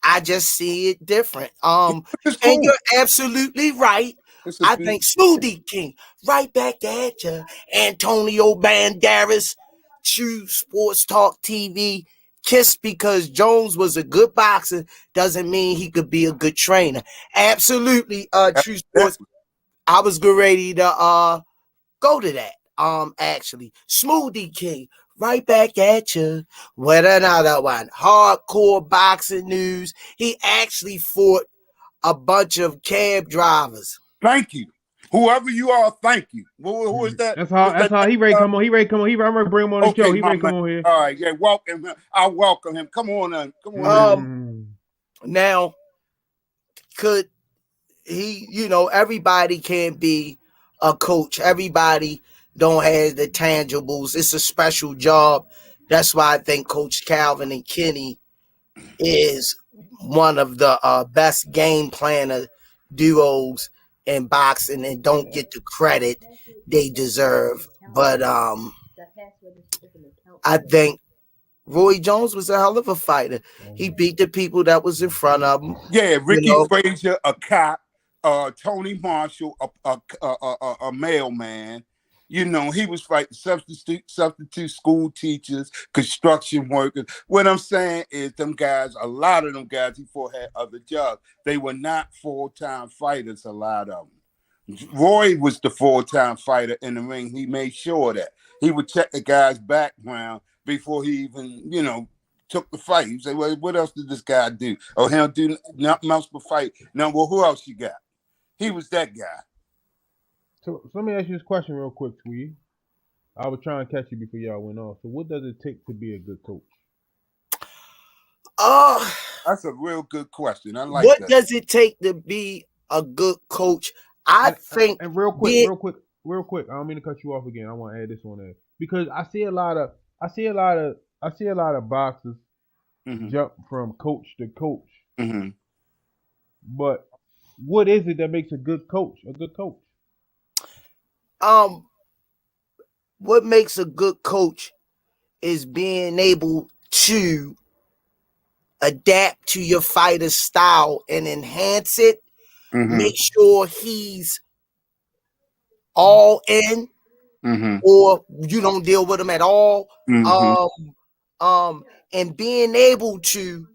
I just see it different. Cool. And you're absolutely right. I think Smoothie King, right back at you. Antonio Banderas, True Sports Talk TV. Just because Jones was a good boxer doesn't mean he could be a good trainer. Absolutely, True Sports. I was ready to Go to that. Actually, Smoothie King, right back at you with another one. Hardcore boxing news. He actually fought a bunch of cab drivers. Thank you. Whoever you are, thank you. Who is that? That's how he ready come on. He ready come on. I'm ready to bring him on the show. Okay, He my ready come man. on here. All right, yeah, welcome him. I welcome him. Come on in. Come on in. Now, could he, everybody can't be a coach. Everybody don't have the tangibles. It's a special job. That's why I think Coach Calvin and Kenny is one of the best game planner duos in boxing and don't get the credit they deserve. But I think Roy Jones was a hell of a fighter. He beat the people that was in front of him. Yeah, Ricky Frazier, a cop, Tony Marshall, a mailman. You know, he was fighting substitute school teachers, construction workers. What I'm saying is them guys, a lot of them guys he fought had other jobs. They were not full-time fighters, a lot of them. Roy was the full-time fighter in the ring. He made sure that he would check the guy's background before he even, took the fight. He said, well, what else did this guy do? Oh, he'll do nothing else but fight. Now, well, who else you got? He was that guy. So let me ask you this question real quick, Tweed. I was trying to catch you before y'all went off. So what does it take to be a good coach? That's a real good question. I like what that. What does it take to be a good coach? I think. And real quick. I don't mean to cut you off again. I want to add this on there because I see a lot of boxers jump from coach to coach. Mm-hmm. But what is it that makes a good coach a good coach? What makes a good coach is being able to adapt to your fighter's style and enhance it. Mm-hmm. Make sure he's all in, or you don't deal with him at all. And being able to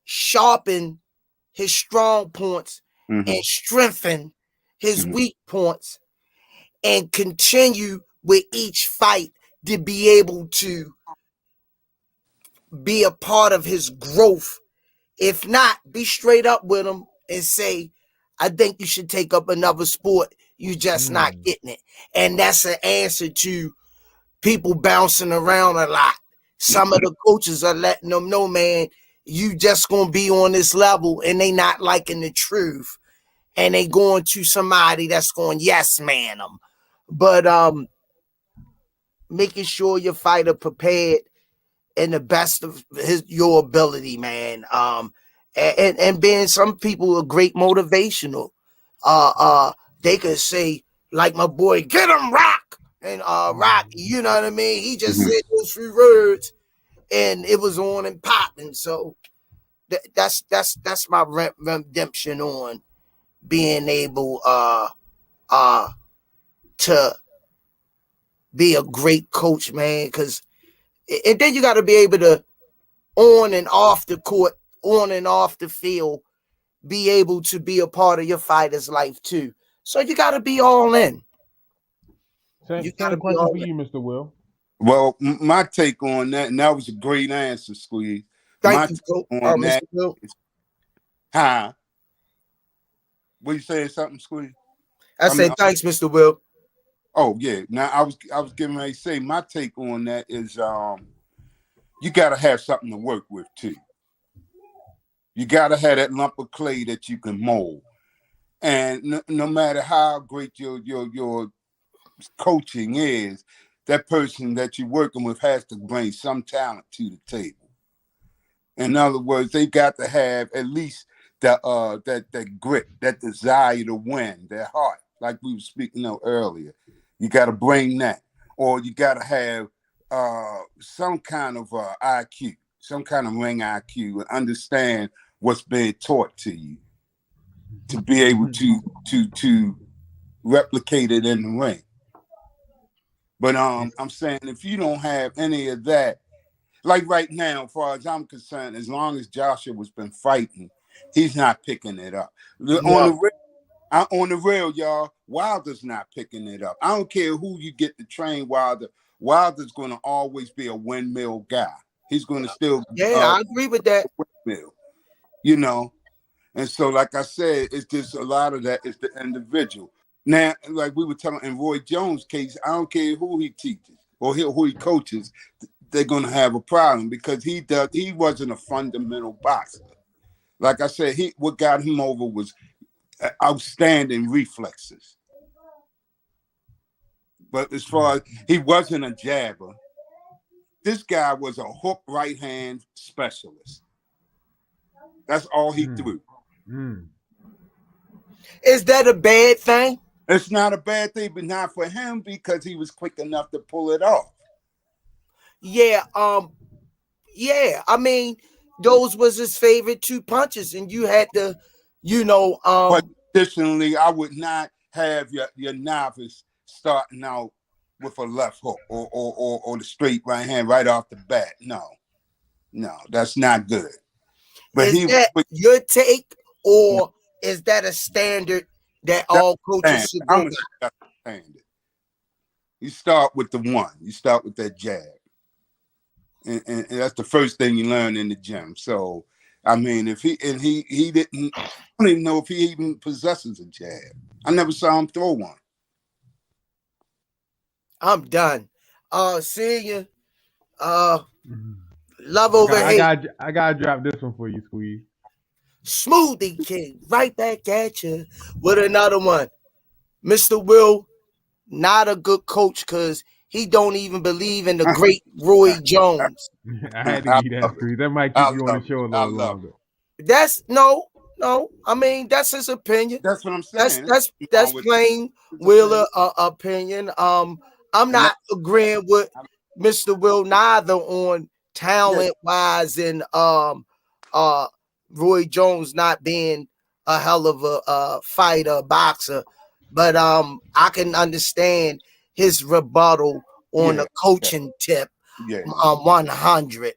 sharpen his strong points and strengthen his weak points and continue with each fight to be able to be a part of his growth. If not, be straight up with him and say, I think you should take up another sport. You just not getting it. And that's an answer to people bouncing around a lot. Some of the coaches are letting them know, man, you just going to be on this level, and they not liking the truth. And they going to somebody that's going, yes, man, them. But making sure your fighter prepared in the best of your ability, man. And being some people are great motivational. They could say, like my boy, get him Rock. And Rock, you know what I mean? He just said those few words and it was on and popping. So that's my redemption on being able to be a great coach, man. Because and then you got to be able to on and off the court, on and off the field, be able to be a part of your fighter's life too. So you got to be all in. You got a question for you, Mr. Will. Well, my take on that, and that was a great answer, Squeeze. Thank you, Mr. Will. Huh? Were you saying something, Squeeze? I said thanks, Mr. Will. Oh yeah. Now I was getting ready to say my take on that is you gotta have something to work with too. You gotta have that lump of clay that you can mold. And no matter how great your coaching is, that person that you're working with has to bring some talent to the table. In other words, they got to have at least that grit, that desire to win, their heart, like we were speaking of earlier. You got to bring that, or you got to have some kind of IQ, some kind of ring IQ, and understand what's being taught to you to be able to replicate it in the ring. But I'm saying if you don't have any of that, like right now, as far as I'm concerned, as long as Joshua's been fighting, he's not picking it up. On the rail, y'all, Wilder's not picking it up. I don't care who you get to train Wilder. Wilder's going to always be a windmill guy. He's going to still I agree with that. windmill, you know. And so, like I said, it's just a lot of that is the individual. Now, like we were talking in Roy Jones' case, I don't care who he teaches or who he coaches, they're going to have a problem because he wasn't a fundamental boxer. Like I said, what got him over was outstanding reflexes. But as far as he wasn't a jabber, this guy was a hook right hand specialist. That's all he threw. Is that a bad thing? It's not a bad thing, but not for him because he was quick enough to pull it off. Yeah, yeah. I mean, those was his favorite 2 punches, and you had to, But additionally, I would not have your novice starting out with a left hook or the straight right hand right off the bat. No, that's not good. But is that your take, or is that a standard that all coaches should go by? Standard. You start with the one. You start with that jab. And that's the first thing you learn in the gym. So, I mean, if he didn't, I don't even know if he even possesses a jab. I never saw him throw one. I'm done. See you. Love over hate. I gotta drop this one for you, Squeeze. Smoothie King, right back at you with another one. Mr. Will, not a good coach because he don't even believe in the great Roy Jones. I had to give you that, Squeeze. That might keep you on the show a little longer. That's no. I mean, that's his opinion. That's what I'm saying. That's plain Wheeler opinion. I'm not agreeing with Mr. Will neither on talent wise and Roy Jones not being a hell of a fighter, boxer, but I can understand his rebuttal on the coaching tip. 100.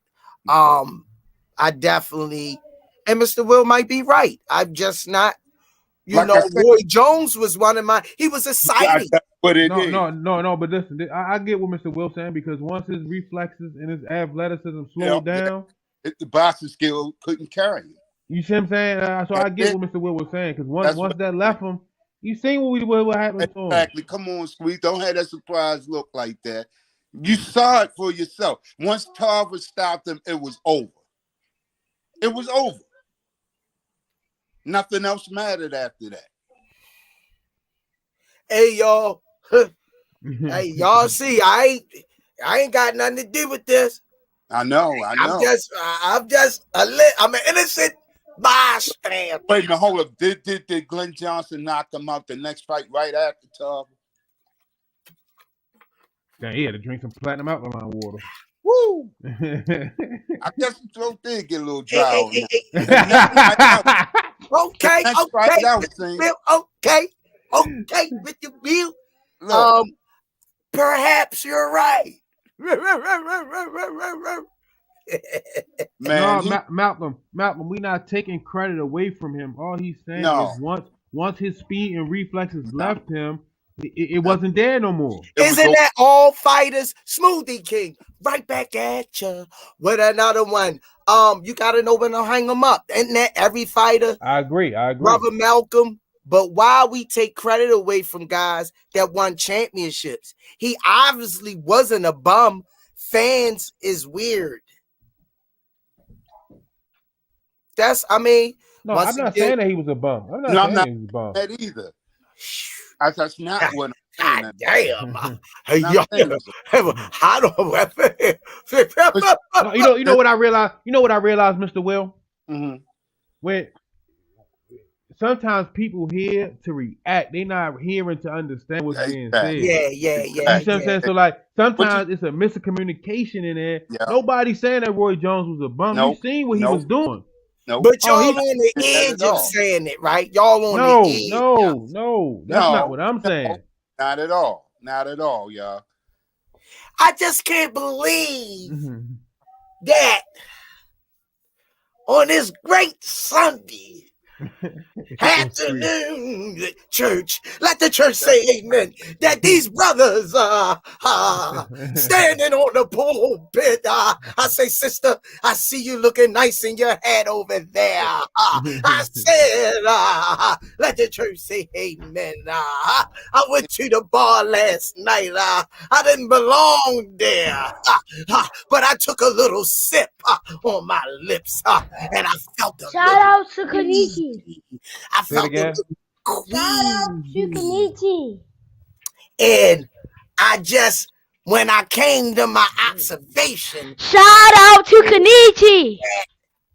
I definitely, and Mr. Will might be right. I'm just not. Roy Jones was one of my. He was a sighting. But no. But listen, I get what Mr. Will saying because once his reflexes and his athleticism slowed down, the boxing skill couldn't carry him. You see what I'm saying? So I get what Mr. Will was saying because once that left him, you seen what happened to him. Exactly. Come on, Squeeze. Don't have that surprise look like that. You saw it for yourself. Once Tarver stopped him, it was over. It was over. Nothing else mattered after that. Hey y'all. Hey, y'all see, I ain't got nothing to do with this. I know. I'm an innocent bystander. Wait a minute, hold up. Did Glenn Johnson knock him out the next fight right after Tarver? Yeah, he had to drink some platinum alkaline water. Woo! I guess the throat did get a little dry. Okay, Mr. Bill. Perhaps you're right. Man, Malcolm, we not taking credit away from him. All he's saying is once his speed and reflexes left him, it wasn't there no more. Isn't that all fighters? Smoothie King, right back at you with another one. You gotta know when to hang them up. Isn't that every fighter? I agree. Brother Malcolm. But why we take credit away from guys that won championships? He obviously wasn't a bum. Fans is weird. That's, I mean. No, I'm not saying that he was a bum. I'm not saying he was a bum. That either. That's not what I'm saying. Damn. You know what I realized? You know what I realized, Mr. Will? Mm-hmm. When sometimes people hear to react, they not hearing to understand what's being said. Yeah. You see what I'm saying? So like sometimes it's a miscommunication in there. Yeah. Nobody's saying that Roy Jones was a bum. You seen what he was doing. But y'all on the edge of saying it, right? Y'all on the edge. No. That's not what I'm saying. Not at all. Not at all, y'all. I just can't believe that on this great Sunday, Afternoon church. Let the church say amen. That these brothers standing on the pulpit. I say, sister, I see you looking nice in your hat over there. I said, let the church say amen. I went to the bar last night. I didn't belong there. But I took a little sip on my lips and I felt the Shout out to Kanichi. I Say it felt again. Shout out to Kanichi. and I just, when I came to my observation, Shout out to Kanichi.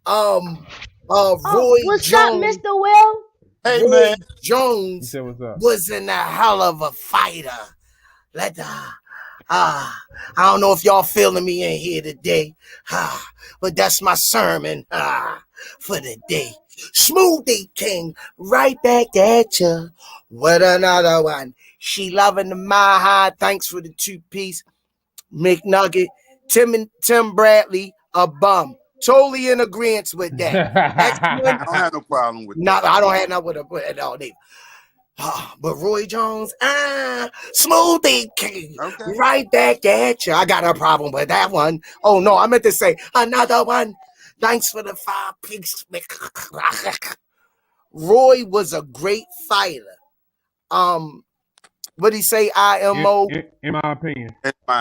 Roy What's up, Jones, Mr. Will? Hey, Roy man. You Jones said what's up? was in a hell of a fighter. I don't know if y'all feeling me in here today, but that's my sermon for the day. Smoothie King, right back at ya with another one. She loving the my high. Thanks for the 2-piece McNugget. Tim Bradley, a bum. Totally in agreement with that. Next one. I don't have no problem with No, that. I don't have nothing with it all day. But Roy Jones, Smoothie King, Okay. right back at you. I got a problem with that one. Oh no, I meant to say another one. Thanks for the 5-piece. Roy was a great fighter. What he say? IMO. In my opinion.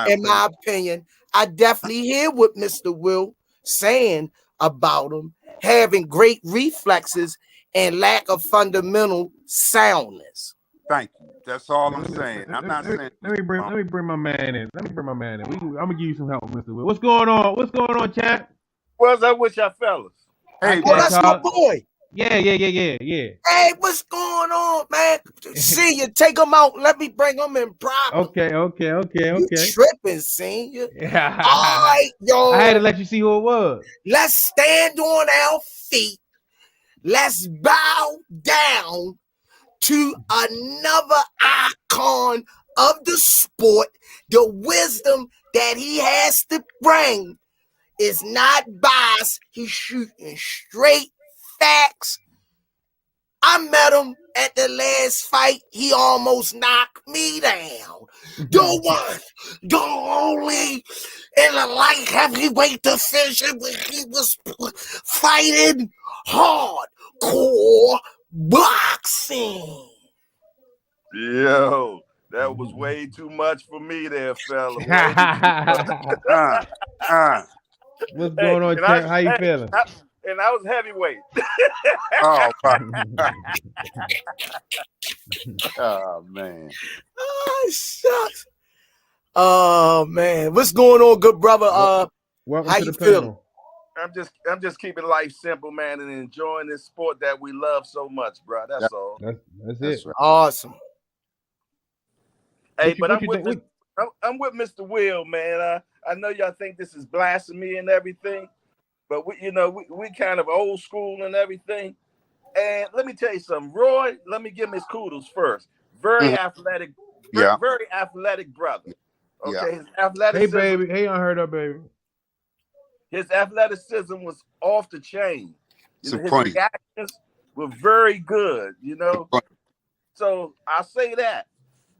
In my opinion, I definitely hear what Mr. Will saying about him having great reflexes and lack of fundamental soundness. Thank you. That's all I'm saying. I'm not saying. Let me bring my man in. I'm gonna give you some help, Mr. Will. What's going on? What's going on, chat? What's up with y'all fellas? Hey, Oh, that's my boy. Yeah. Hey, what's going on, man? See you. Take him out. Let me bring him in proper. Okay. You tripping, senior. Yeah. All right, y'all. I had to let you see who it was. Let's stand on our feet. Let's bow down to another icon of the sport. The wisdom that he has to bring is not biased. He's shooting straight facts. I met him at the last fight. He almost knocked me down. The one, the only in the light heavyweight division where he was fighting hardcore boxing. Yo, that was way too much for me there, fella. What's going on, champ? How you feeling? And I was heavyweight. Oh, oh man. Oh, shucks. Oh man, what's going on, good brother? Welcome how to you the feeling? panel. I'm just keeping life simple, man, and enjoying this sport that we love so much, bro. That's all. That's it. Right. Awesome. Hey, but I'm with Mr. Will, man. I know y'all think this is blasphemy and everything, but we kind of old school and everything. And let me tell you something, Roy. Let me give him his kudos first. Very athletic, very athletic brother. Okay, his athleticism. Hey, baby. Hey, unheard of, baby. His athleticism was off the chain. His Supreme. reactions were very good. So I'll say that.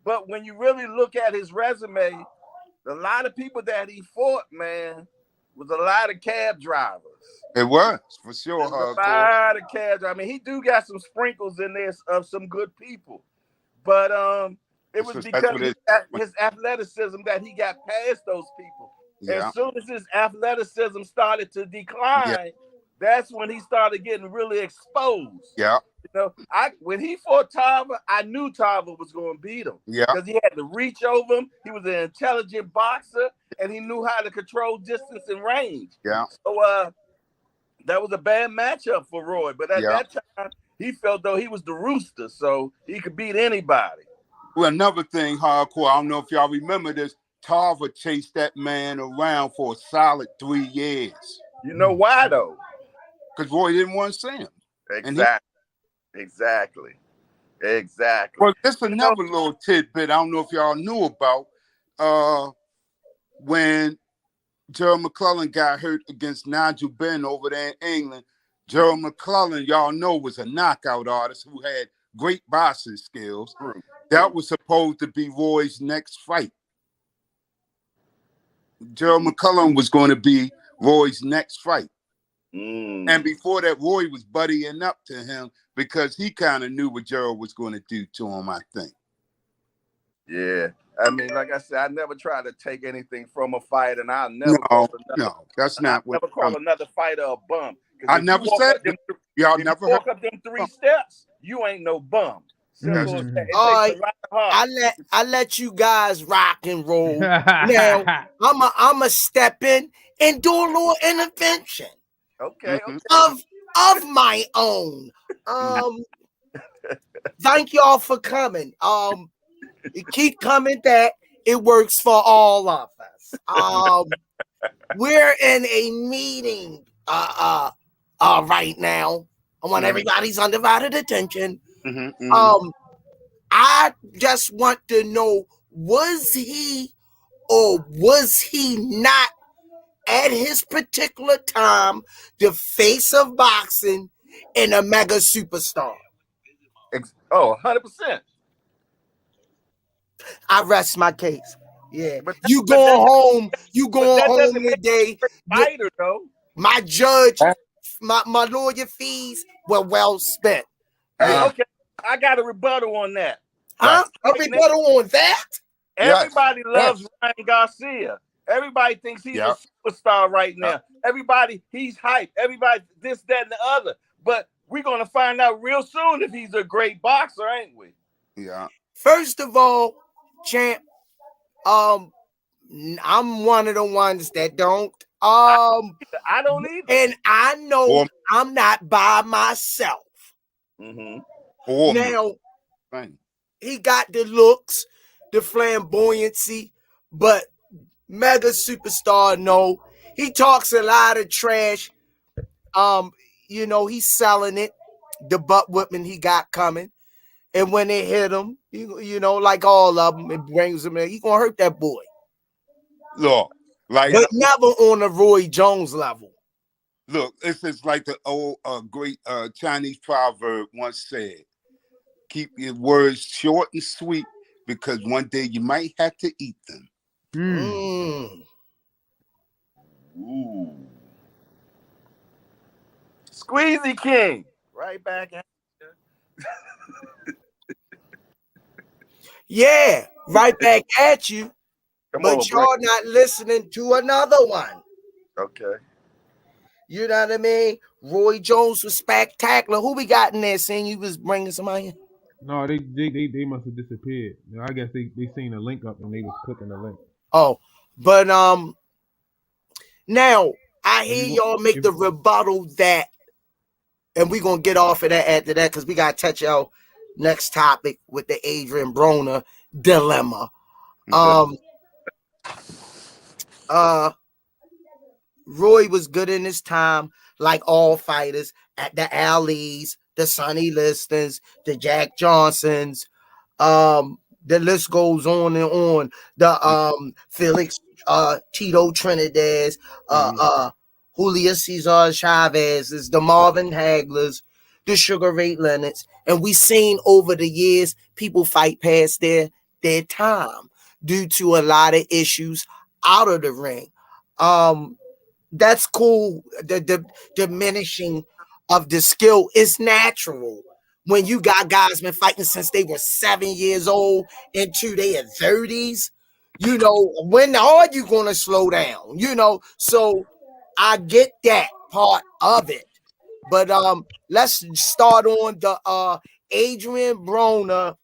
But when you really look at his resume, a lot of people that he fought, man, was a lot of cab drivers. It was for sure. A lot of cab drivers. I mean, he do got some sprinkles in there of some good people, but it was because his athleticism that he got past those people. Yeah. As soon as his athleticism started to decline, that's when he started getting really exposed. Yeah. When he fought Tarver, I knew Tarver was going to beat him. Yeah. Because he had to reach over him. He was an intelligent boxer, and he knew how to control distance and range. Yeah. So that was a bad matchup for Roy. But at that time, he felt though he was the rooster, so he could beat anybody. Well, another thing, hardcore. I don't know if y'all remember this. Tarver chased that man around for a solid 3 years. You know why though? Because Roy didn't want to see him. Exactly. Well, this another little tidbit I don't know if y'all knew about. When Gerald McClellan got hurt against Nigel Benn over there in England, Gerald McClellan, y'all know, was a knockout artist who had great boxing skills. That was supposed to be Roy's next fight. Gerald McClellan was going to be Roy's next fight. And before that, Roy was buddying up to him because he kind of knew what Gerald was going to do to him, I think. Yeah. I mean, like I said, I never try to take anything from a fight, and I'll never call another fighter a bum. I never said that. Y'all never heard. Walk up them 3 steps, you ain't no bum. Simple as that. All right, I let you guys rock and roll. Now I'ma step in and do a little intervention. Okay. Of my own. Thank y'all for coming. Keep coming back. It works for all of us. We're in a meeting right now. I want everybody's undivided attention. I just want to know, was he or was he not at his particular time the face of boxing and a mega superstar? 100%. I rest my case. Yeah, you going home today. Fighter though. My judge, my lawyer fees were well spent. Okay, I got a rebuttal on that. Huh? A rebuttal on that? Everybody loves Ryan Garcia. Everybody thinks he's a superstar right now. Everybody, he's hyped. Everybody, this, that, and the other. But we're gonna find out real soon if he's a great boxer, ain't we? Yeah. First of all, champ, I'm one of the ones that don't. I don't either. And I know I'm not by myself. Now, he got the looks, the flamboyancy, but mega superstar, no. He talks a lot of trash. He's selling it, the butt whipping he got coming. And when they hit him, like all of them, it brings him in. He gonna hurt that boy. Look, but never on the Roy Jones level. Look, this is like the old great Chinese proverb once said: "Keep your words short and sweet, because one day you might have to eat them." Ooh. Squeezy King, right back at you. Yeah, right back at you. But y'all not listening to another one. Okay. You know what I mean? Roy Jones was spectacular. Who we got in there saying you was bringing somebody in? No, they must have disappeared. I guess they seen a link up and they was clicking the link. Oh, but now I hear y'all make the rebuttal that, and we're gonna get off of that after that because we gotta touch our next topic with the Adrian Broner dilemma. Roy was good in his time, like all fighters, at the Alleys, the Sonny Listons, the Jack Johnsons. The list goes on and on. The Felix Tito Trinidad, Julio Cesar Chavez, the Marvin Haglers, the Sugar Ray Leonards. And we seen over the years people fight past their time due to a lot of issues out of the ring. That's cool. The diminishing of the skill is natural when you got guys been fighting since they were 7 years old into their 30s. When are you gonna slow down? So I get that part of it. But let's start on the Adrian Broner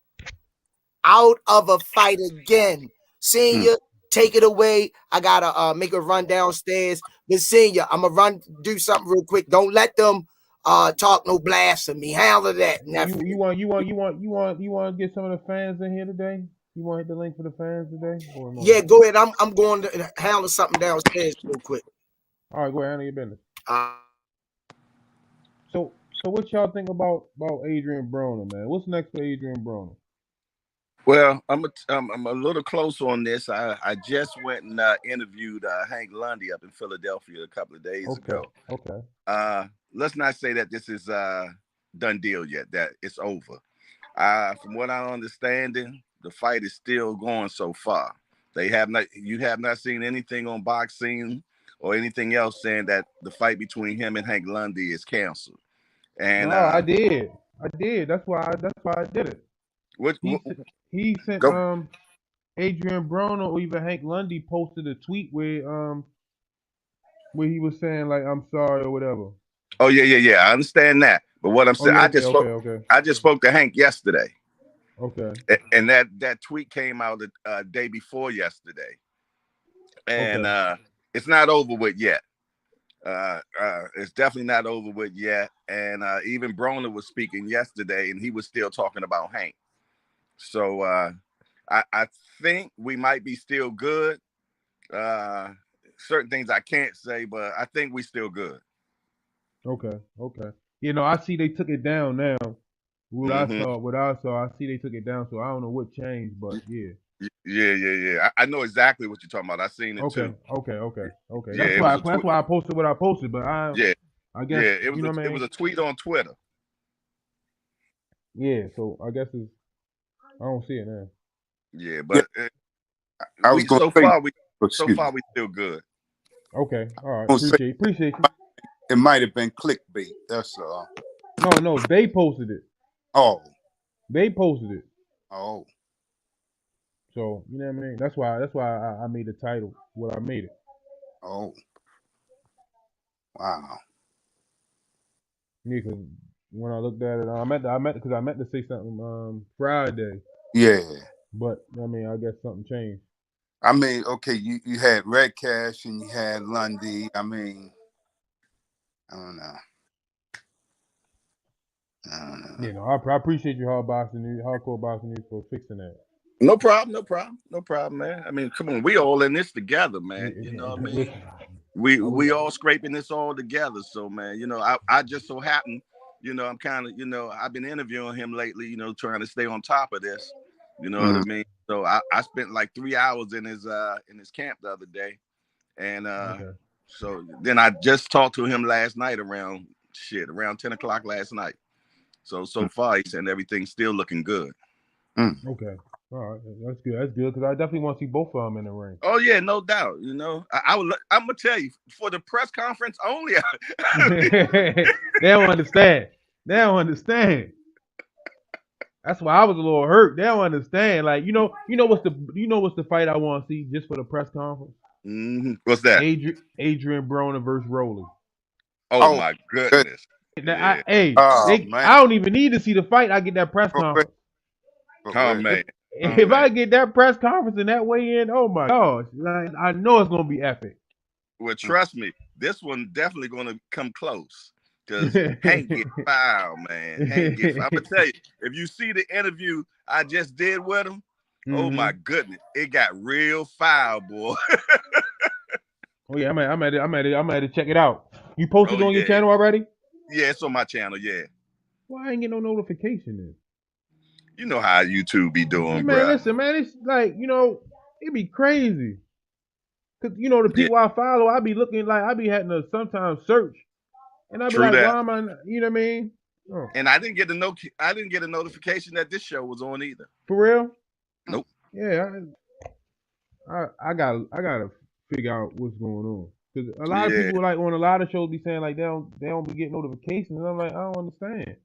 out of a fight again. Senior, take it away. I gotta make a run downstairs. But Senior, I'm gonna do something real quick. Don't let them talk no blasphemy. Handle that. You want to get some of the fans in here today? You want to hit the link for the fans today? Yeah, go ahead. I'm going to handle something downstairs real quick. All right, go ahead, handle your business. So what y'all think about Adrian Broner, man? What's next for Adrian Broner? Well, I'm a little close on this. I just went and interviewed Hank Lundy up in Philadelphia a couple of days Okay. ago. Okay. Let's not say that this is done deal yet. That it's over. From what I'm understanding, the fight is still going so far. You have not seen anything on boxing or anything else saying that the fight between him and Hank Lundy is canceled. And No, I did. I did. That's why I did it. what, He what s- he sent go? Adrian Broner or even Hank Lundy posted a tweet where he was saying like I'm sorry or whatever. Oh yeah. I understand that, but what I'm Oh saying, yeah, okay. I just spoke to Hank yesterday, Okay. and that tweet came out the day before yesterday, and it's not over with yet. It's definitely not over with yet. And even Broner was speaking yesterday, and he was still talking about Hank. So I think we might be still good. Certain things I can't say, but I think we still good. Okay. You know, I see they took it down now. Hmm What I saw, I see they took it down, so I don't know what changed, but yeah. Yeah. I know exactly what you're talking about. I seen it too. Okay. Yeah, That's it was why a tweet. I posted what I posted, but Yeah, I guess yeah. you know what I It was mean? a tweet on Twitter. Yeah, so I guess I don't see it now. Yeah, Yeah, but I was we going to say, so excuse me. far we still good. Okay, all I right. was gonna say Appreciate you. it might have been clickbait. That's all. No, they posted it. Oh, They posted it. oh, So you know what I mean. That's why I made the title what I made it. oh. Wow. Yeah, because when I looked at it, I meant to say something Friday, Yeah. but I mean I guess something changed. I mean, okay, you had Red Cash and you had Lundy. I mean, I don't know. I don't know. You know, I appreciate you hardcore boxing news for fixing that. No problem, man. I mean, come on, we all in this together, man. You know what I mean? Listen, We all scraping this all together. So, man, I just so happen, I'm kind of, I've been interviewing him lately, trying to stay on top of this. You know what I Mhm. mean? So I spent like 3 hours in his camp the other day, and okay. so then I just talked to him last night around 10 o'clock last night. So far, he said everything's still looking good. Mm. Okay. All right. That's good. That's good because I definitely want to see both of them in the ring. Oh yeah, no doubt. I'm gonna tell you for the press conference only. They don't understand. They don't understand. That's why I was a little hurt. They don't understand. Like what's the fight I want to see just for the press conference? What's that? Adrian Broner versus Rowley. Oh Oh, my good. goodness. Now, Yeah. Oh man. I don't even need to see the fight. I get that press For real. conference. For Oh real. man. Oh If I man. get that press conference and that weigh in, oh my gosh, like, I know it's gonna be epic. Well, trust me, this one definitely gonna come close. Cause Hank get foul, man. I'm gonna tell you, if you see the interview I just did with him, oh my goodness, it got real foul, boy. Oh yeah, I'm at to check it out. You posted Oh on your yeah. channel already? Yeah, it's on my channel, yeah. Well, I ain't get no notification then. You know how YouTube be Hey doing, man, bruh. listen, man, it's like, it'd be crazy. Cause the Yeah, people I follow, I be looking like I be having to sometimes search. And I'd be true like, that. why am I you know what I mean? Oh, And I didn't get a notification that this show was on either. for real? Nope. Yeah, I gotta figure out what's going on. Cause a lot of Yeah. people like on a lot of shows be saying like they don't be getting notifications. And I'm like, I don't understand.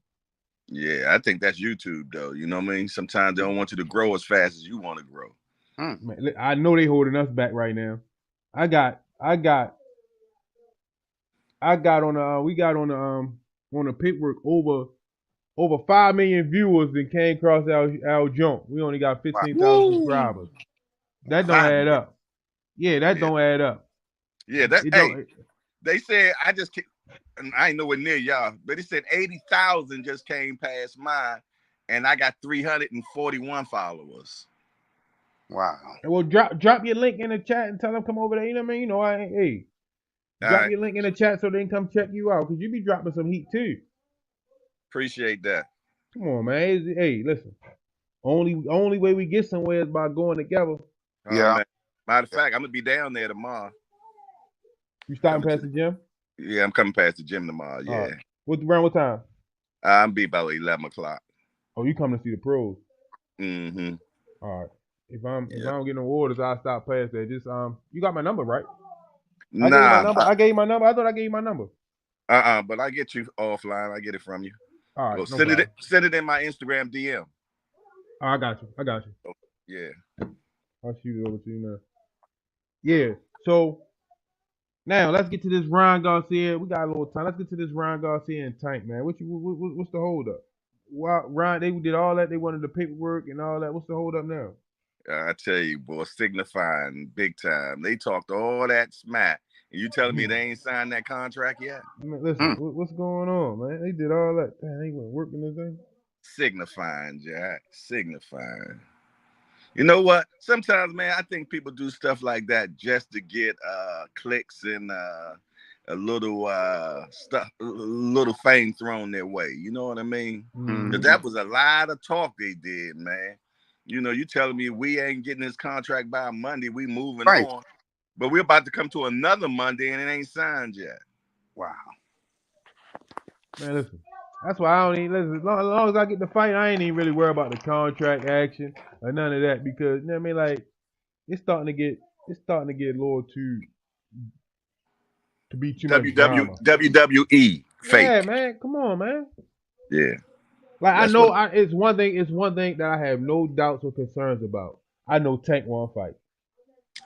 Yeah, I think that's YouTube though. You know what I mean? Sometimes they don't want you to grow as fast as you want to grow. Mm. Man, I know they holding us back right now. I got on we got on the paperwork over 5 million viewers that came across our jump. We only got 15,000 Woo! subscribers. That don't 5 add million. up. Yeah, that Yeah. don't add up. Yeah, It don't. they said and I ain't nowhere near y'all, but it said 80,000 just came past mine, and I got 341 followers. Wow. Well, drop your link in the chat and tell them come over there. You know what I mean? Hey, All drop right, your link in the chat so they can come check you out because you be dropping some heat too. appreciate that. Come on, man. Hey, listen. Only way we get somewhere is by going together. Yeah. Man. Matter of fact, I'm gonna be down there tomorrow. You stopping past the gym? Yeah, I'm coming past the gym tomorrow. Yeah. Right. Around what time? I'll be about 11 o'clock. Oh, you coming to see the pros? Mm-hmm. All right. If I don't get no orders, I'll stop past that. Just you got my number, right? I Nah. gave you my number. I gave you my number. I thought I gave you my number. But I get you offline. I get it from you. All right. Well, send it in my Instagram DM. Oh, I got you. Yeah. I'll shoot it over to you now. Yeah. So now let's get to this Ryan Garcia. We got a little time. Let's get to this Ryan Garcia and Tank, man. What's the hold up? Why Ryan? They did all that. They wanted the paperwork and all that. What's the hold up now? I tell you, boy, signifying big time. They talked all that smack. And you telling me they ain't signed that contract yet? Man, listen, what's going on, man? They did all that. Man, they went working this thing. Signifying, Jack. Signifying. You know what? Sometimes, man, I think people do stuff like that just to get clicks and a little fame thrown their way. You know what I mean? Because that was a lot of talk they did, man. You know, you telling me we ain't getting this contract by Monday, we moving on. But we're about to come to another Monday and it ain't signed yet. Wow. Man, listen. That's why I don't even listen. As long as I get the fight, I ain't even really worried about the contract action or none of that because you know what I mean. Like it's starting to get a little to be too much drama. WWE fake. Yeah, man. Come on, man. Yeah. Like I know, it's one thing that I have no doubts or concerns about. I know Tank won't fight.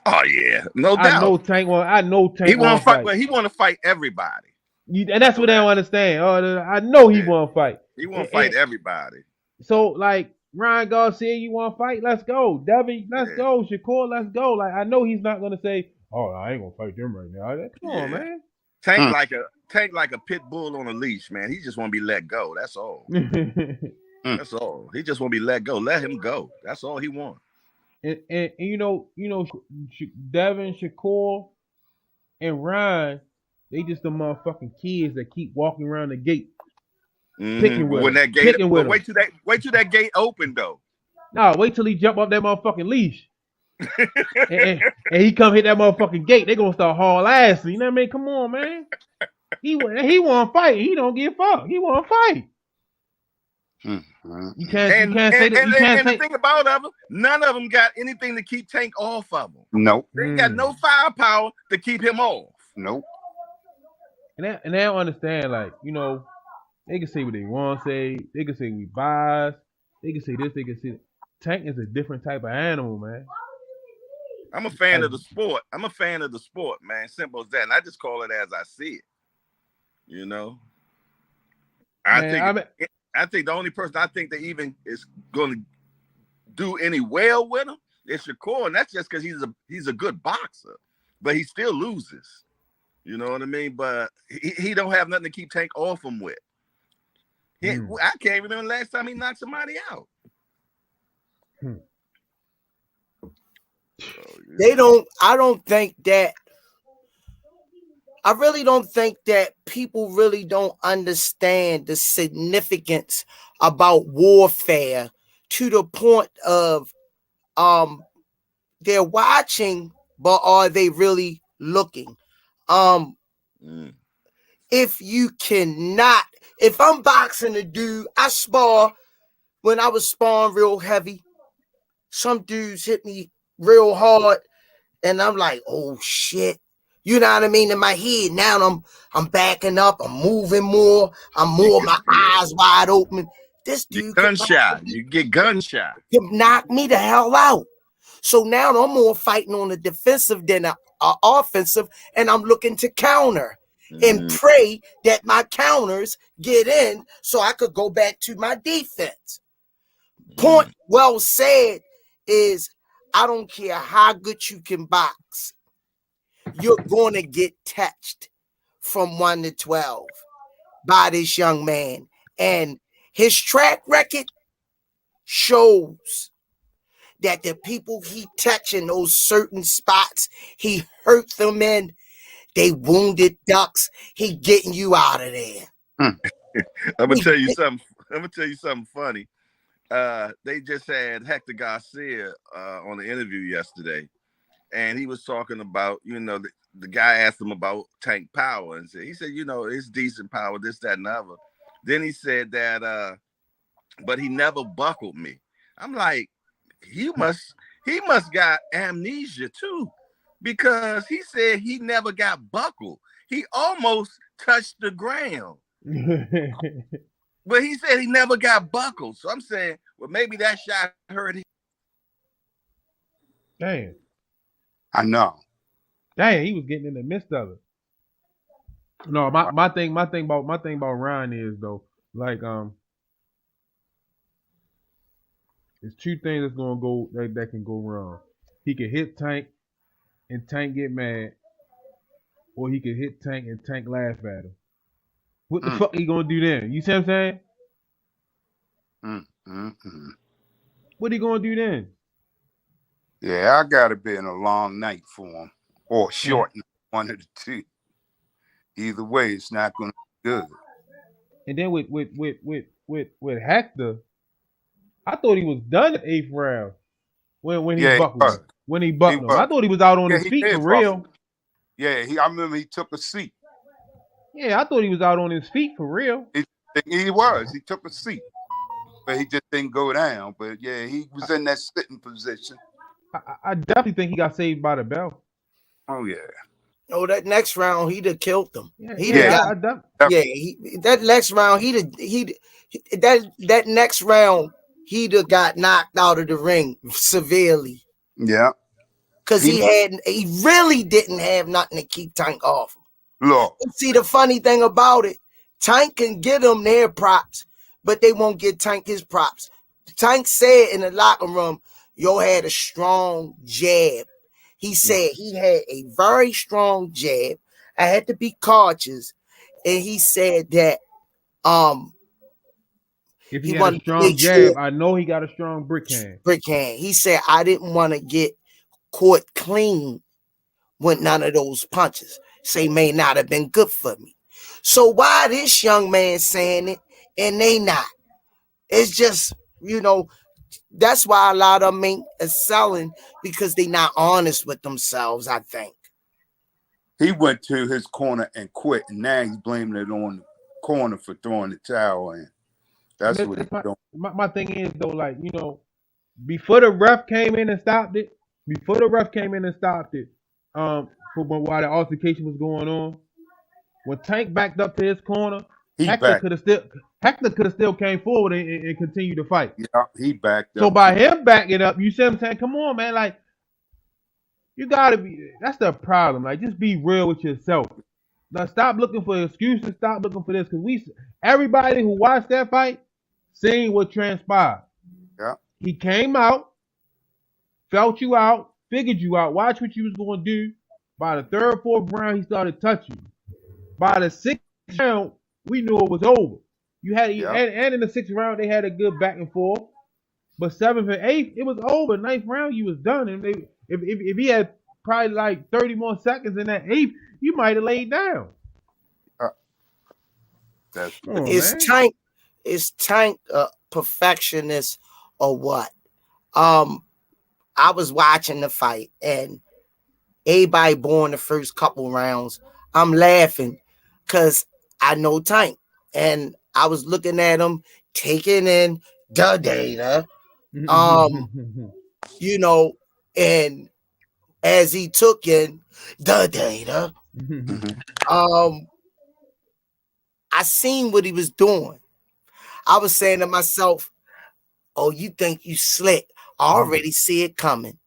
Oh yeah, no doubt. I know Tank won't He won't fight, but he want to fight everybody. And that's what they don't understand. I know he won't fight. He won't fight everybody. So like Ryan Garcia, you want to fight? Let's go. Devin, let's go. Shakur, let's go. Like I know he's not gonna say, "Oh, I ain't gonna fight them right now." Come on, man. Tank like a pit bull on a leash, man. He just want to be let go. That's all. That's all. He just want to be let go. Let him go. That's all he wants. And you know, Devin, Shakur, and Ryan, they just the motherfucking kids that keep walking around the gate, picking with when them, that gate. But wait till that gate open though. No, wait till he jump up that motherfucking leash. and he come hit that motherfucking gate. They gonna start haul ass. You know what I mean? Come on, man. He want to fight. He don't give a fuck. He want to fight. You can't say that. And the thing about them, none of them got anything to keep Tank off of them. Nope. They got no firepower to keep him off. Nope. And they don't understand. Like they can say what they want to say. They can say we biased. They can say this. They can say that. Tank is a different type of animal, man. I'm a fan of the sport. Man. Simple as that. And I just call it as I see it. You know? I think the only person I think that even is going to do any well with him is Shakur, and that's just because he's a good boxer, but he still loses. You know what I mean? But he don't have nothing to keep Tank off him with. I can't remember the last time he knocked somebody out. I really don't think that people really don't understand the significance about warfare to the point of they're watching, but are they really looking? If I'm boxing a dude, I spar when I was sparring real heavy. Some dudes hit me real hard, and I'm like, oh shit. You know what I mean? In my head, now I'm backing up, I'm moving more, my eyes wide open. This dude you get gunshot. Could knock me the hell out. So now I'm more fighting on the defensive than offensive, and I'm looking to counter and pray that my counters get in so I could go back to my defense. Point well said is I don't care how good you can box. You're going to get touched from 1 to 12 by this young man. And his track record shows that the people he touched in those certain spots, he hurt them in, they wounded ducks, he getting you out of there. I'm gonna tell you something funny. they just had Hector Garcia on the interview yesterday, and he was talking about, the guy asked him about Tank power, and he said, it's decent power, this, that, and the other. Then he said that, but he never buckled me. I'm like, he must got amnesia too, because he said he never got buckled. He almost touched the ground. But he said he never got buckled. So I'm saying, well, maybe that shot hurt him. Damn. I know. Damn, he was getting in the midst of it. No, my thing about Ryan is though, like there's two things that's gonna go that can go wrong. He can hit Tank and Tank get mad, or he can hit Tank and Tank laugh at him. What the fuck he gonna do then? You see what I'm saying? What he gonna do then? Yeah, I gotta be in a long night for him, or short night, one of the two. Either way, it's not gonna be good. And then with Hector, I thought he was done at 8th round when he buckled. When he buckled him, I thought he was out on his feet for real. Yeah, I remember he took a seat. Yeah, I thought he was out on his feet for real. He was. He took a seat, but he just didn't go down. But yeah, he was in that sitting position. I definitely think he got saved by the bell. Oh yeah. Oh, that next round he'd have killed them. That next round that next round he'd have got knocked out of the ring severely. Yeah. Because he really didn't have nothing to keep Tank off. Look. See, the funny thing about it, Tank can get them their props, but they won't get Tank his props. Tank said in the locker room, yo had a strong jab. He said he had a very strong jab. I had to be cautious. And he said that if he had a strong jab, I know he got a strong brick hand. He said, I didn't want to get caught clean with none of those punches. Say may not have been good for me. So why this young man saying it and they not? It's just, that's why a lot of them ain't selling, because they not honest with themselves, I think. He went to his corner and quit, and now he's blaming it on the corner for throwing the towel in. That's what he's doing. My thing is, though, like, before the ref came in and stopped it, for while the altercation was going on, when Tank backed up to his corner, Hector could have still came forward and continued to fight. Yeah, he backed up. So by him backing up, you see what I'm saying? Come on, man. Like, you gotta be. That's the problem. Like, just be real with yourself. Now, stop looking for excuses. Stop looking for this, because everybody who watched that fight seen what transpired. Yeah. He came out, felt you out, figured you out, watched what you was going to do. By the 3rd, 4th round, he started touching you. By the 6th round, we knew it was over. You had and in the 6th round, they had a good back and forth. But 7th and 8th, it was over. 9th round, you was done. And if he had probably like 30 more seconds in that 8th, you might have laid down. Is Tank a perfectionist or what? I was watching the fight, and everybody born the first couple rounds. I'm laughing because I know Tank, and I was looking at him taking in the data, and as he took in the data, I seen what he was doing. I was saying to myself, oh, you think you slick? I already see it coming.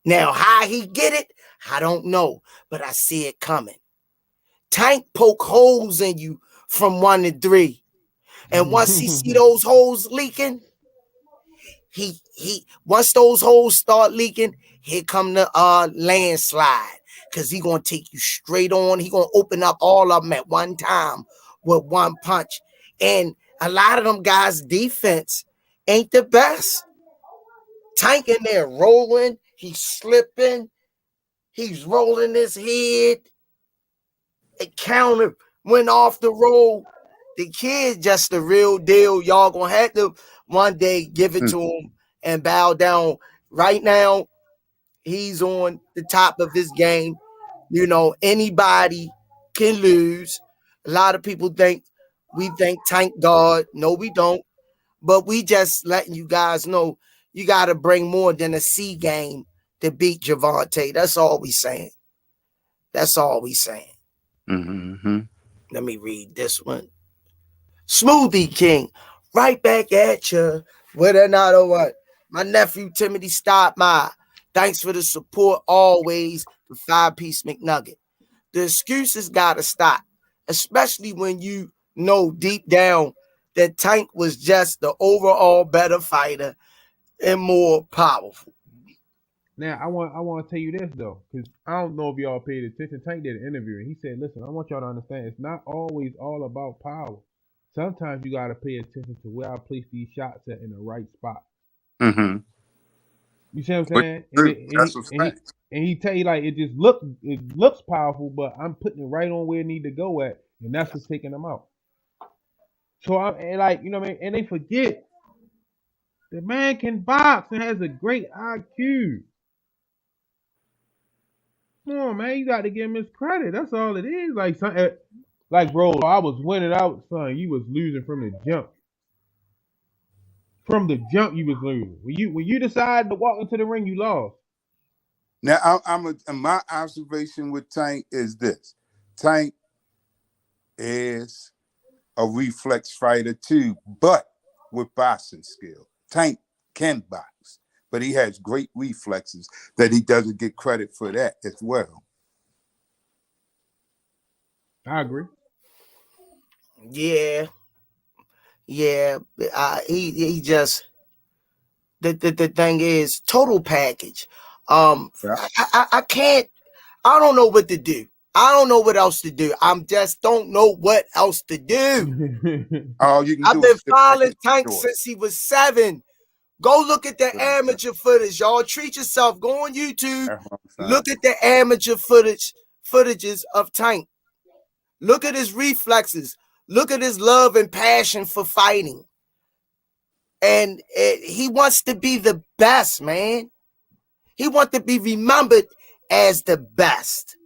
Now, how he get it, I don't know, but I see it coming. Tank poke holes in you from 1 to 3. And once he see those holes leaking, he once those holes start leaking, here come the landslide. Because he going to take you straight on. He going to open up all of them at one time with one punch. And a lot of them guys' defense ain't the best. Tank in there rolling. He's slipping. He's rolling his head. A counter went off the roll. The kid just the real deal. Y'all going to have to one day give it to him and bow down. Right now, he's on the top of his game. You know, anybody can lose. A lot of people think we think Tank God. No, we don't. But we just letting you guys know you got to bring more than a C game to beat Javante. That's all we saying. That's all we saying. Mm-hmm. Let me read this one. Smoothie King, right back at you with another one. My nephew Timothy Stottmeyer, thanks for the support always. The 5-piece McNugget. The excuses gotta stop, especially when you know deep down that Tank was just the overall better fighter and more powerful. Now I want to tell you this though, because I don't know if y'all paid attention. Tank did an interview and he said, "Listen, I want y'all to understand it's not always all about power. Sometimes you gotta pay attention to where I place these shots at in the right spot." Mm-hmm. You see what I'm saying? That's a fact. And he tell you like it looks powerful, but I'm putting it right on where it need to go at, and that's what's taking them out. So and like, you know what I mean? And they forget the man can box and has a great IQ. Come on, man, you got to give him his credit. That's all it is. Like bro, I was winning out, son. You was losing from the jump. From the jump, you was losing. When you decided to walk into the ring, you lost. Now, my observation with Tank is this: Tank is a reflex fighter too, but with boxing skill. Tank can box, but he has great reflexes that he doesn't get credit for that as well. I agree. Yeah. He just the thing is total package. Yeah. I can't. I don't know what to do. I don't know what else to do. I'm just don't know what else to do. All you can I've do been is following Tank short. since he was 7. Go look at the amateur footage, y'all. Treat yourself. Go on YouTube. Look at the amateur footages of Tank. Look at his reflexes. Look at his love and passion for fighting. And he wants to be the best, man. He wants to be remembered as the best.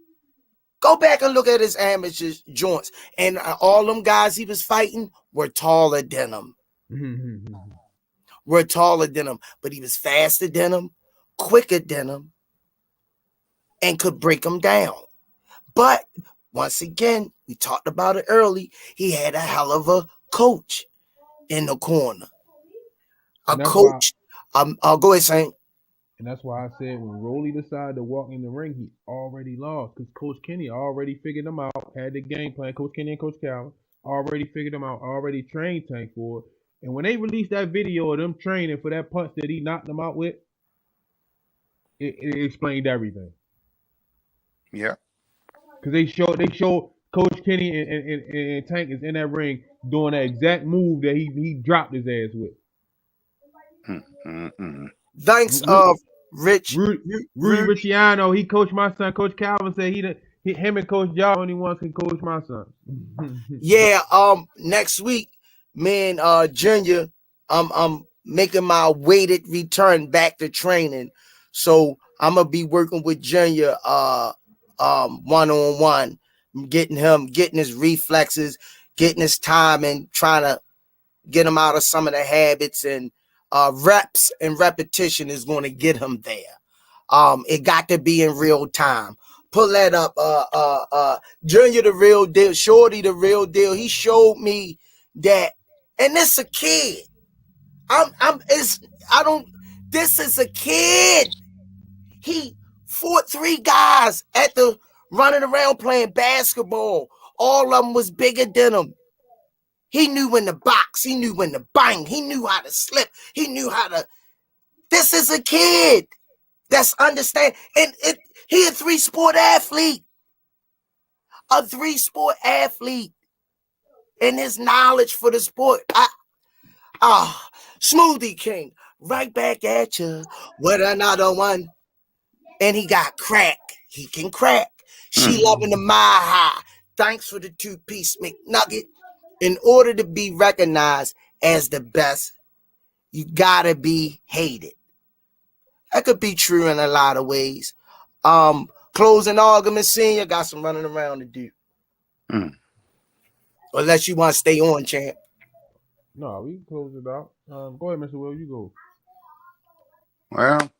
Go back and look at his amateur joints. And all them guys he was fighting were taller than him. Were taller than him. But he was faster than him, quicker than him, and could break him down. But once again, we talked about it early. He had a hell of a coach in the corner. A coach. I'll go ahead, Saint. And that's why I said when Rolly decided to walk in the ring, he already lost because Coach Kenny already figured him out, had the game plan. Coach Kenny and Coach Calvin already figured him out, already trained Tank for it. And when they released that video of them training for that punch that he knocked them out with, it explained everything. Yeah. Because they showed Coach Kenny and Tank is in that ring doing that exact move that he dropped his ass with. Thanks, Rich. Rudy Ricciano, he coached my son. Coach Calvin said him and Coach Jaw only ones can coach my son. Yeah, next week, man, Junior, I'm making my weighted return back to training. So I'm gonna be working with Junior one-on-one, getting his reflexes, getting his time, and trying to get him out of some of the habits, and reps and repetition is going to get him there. It got to be in real time. Pull that up. Junior the real deal, Shorty the real deal. He showed me that, and this a kid. This is a kid. He fought 3 guys at the running around playing basketball. All of them was bigger than him. He knew when to box. He knew when to bang. He knew how to slip. He knew how to. This is a kid that's understand. And he a 3-sport athlete. A 3-sport athlete. And his knowledge for the sport. Smoothie King, right back at you with another one. And he got crack. He can crack. She loving the Mile High. Thanks for the 2-piece McNugget. In order to be recognized as the best, you gotta be hated. That could be true in a lot of ways. Closing argument, senior, got some running around to do. Unless you want to stay on, champ. No, we can close it out. Go ahead, Mr. Will. You go. Well,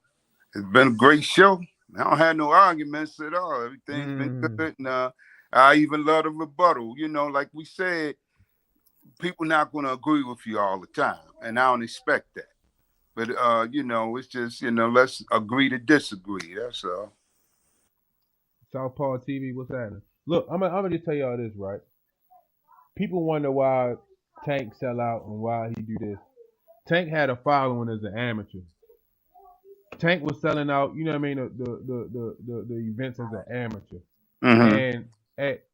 it's been a great show. I don't have no arguments at all. Everything's been good. And I even love the rebuttal. You know, like we said, people not going to agree with you all the time. And I don't expect that. But, you know, it's just, you know, let's agree to disagree. That's all. Southpaw TV, what's happening? Look, I'm gonna just tell y'all this, right? People wonder why Tank sell out and why he do this. Tank had a following as an amateur. Tank was selling out, you know what I mean, the events as an amateur. And at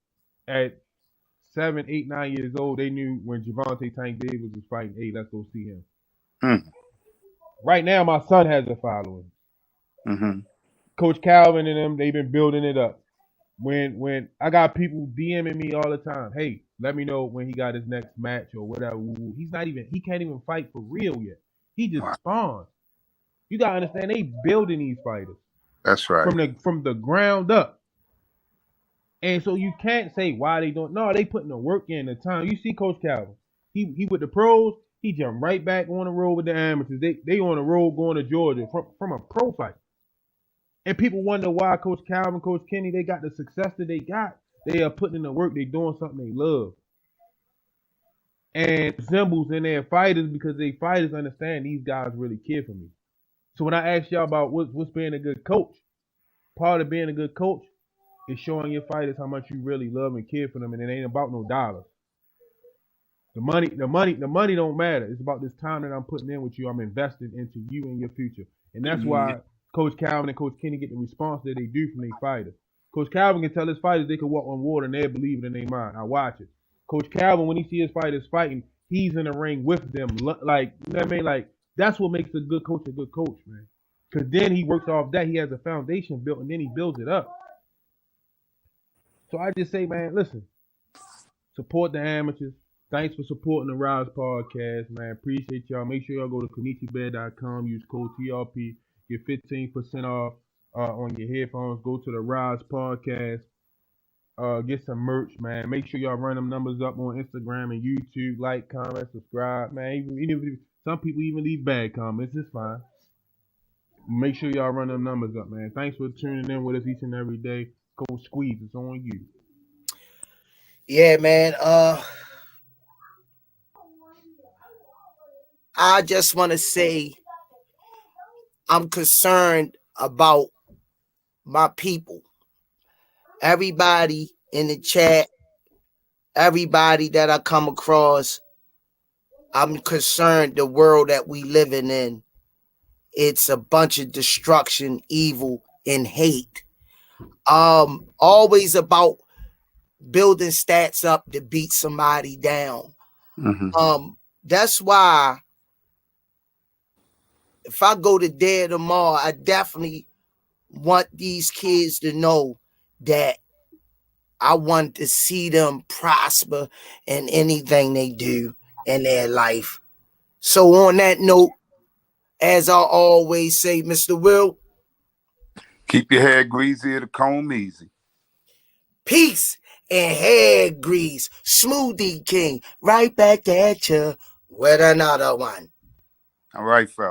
7, 8, 9 years old, they knew when Javante Tank Davis was fighting, hey, let's go see him. Right now, my son has a following. Coach Calvin and them, they've been building it up. When I got people DMing me all the time, hey, let me know when he got his next match or whatever. He can't even fight for real yet. He just spawned. You gotta understand, they building these fighters. That's right. From the ground up. And so you can't say why they don't. No, they putting the work in, the time. You see Coach Calvin. He with the pros, he jumped right back on the road with the amateurs. They on the road going to Georgia from a pro fight. And people wonder why Coach Calvin, Coach Kenny, they got the success that they got. They are putting in the work. They doing something they love. And symbols in their fighters because they fighters understand these guys really care for me. So when I ask y'all about what's being a good coach, part of being a good coach is showing your fighters how much you really love and care for them, and it ain't about no dollars. The money don't matter. It's about this time that I'm putting in with you. I'm investing into you and your future. And that's why Coach Calvin and Coach Kenny get the response that they do from their fighters. Coach Calvin can tell his fighters they can walk on water and they'll believe it in their mind. I watch it. Coach Calvin, when he sees his fighters fighting, he's in the ring with them. Like, you know what I mean? Like, that's what makes a good coach, man. Because then he works off that. He has a foundation built, and then he builds it up. So I just say, man, listen, support the amateurs. Thanks for supporting the Rize podcast, man. Appreciate y'all. Make sure y'all go to KenichiBed.com. Use code TRP. Get 15% off on your headphones. Go to the Rize podcast. Get some merch, man. Make sure y'all run them numbers up on Instagram and YouTube. Like, comment, subscribe, man. Even some people even leave bad comments. It's fine. Make sure y'all run them numbers up, man. Thanks for tuning in with us each and every day. Coach Squeeze, it's on you. Yeah, man. I just want to say I'm concerned about my people. Everybody in the chat, everybody that I come across, I'm concerned the world that we living in. It's a bunch of destruction, evil, and hate. Always about building stats up to beat somebody down. That's why if I go to Dare tomorrow, I definitely want these kids to know that I want to see them prosper in anything they do in their life. So on that note, as I always say, Mr. Will, keep your hair greasy or the comb easy. Peace and hair grease. Smoothie King, right back at you with another one. All right, fellas.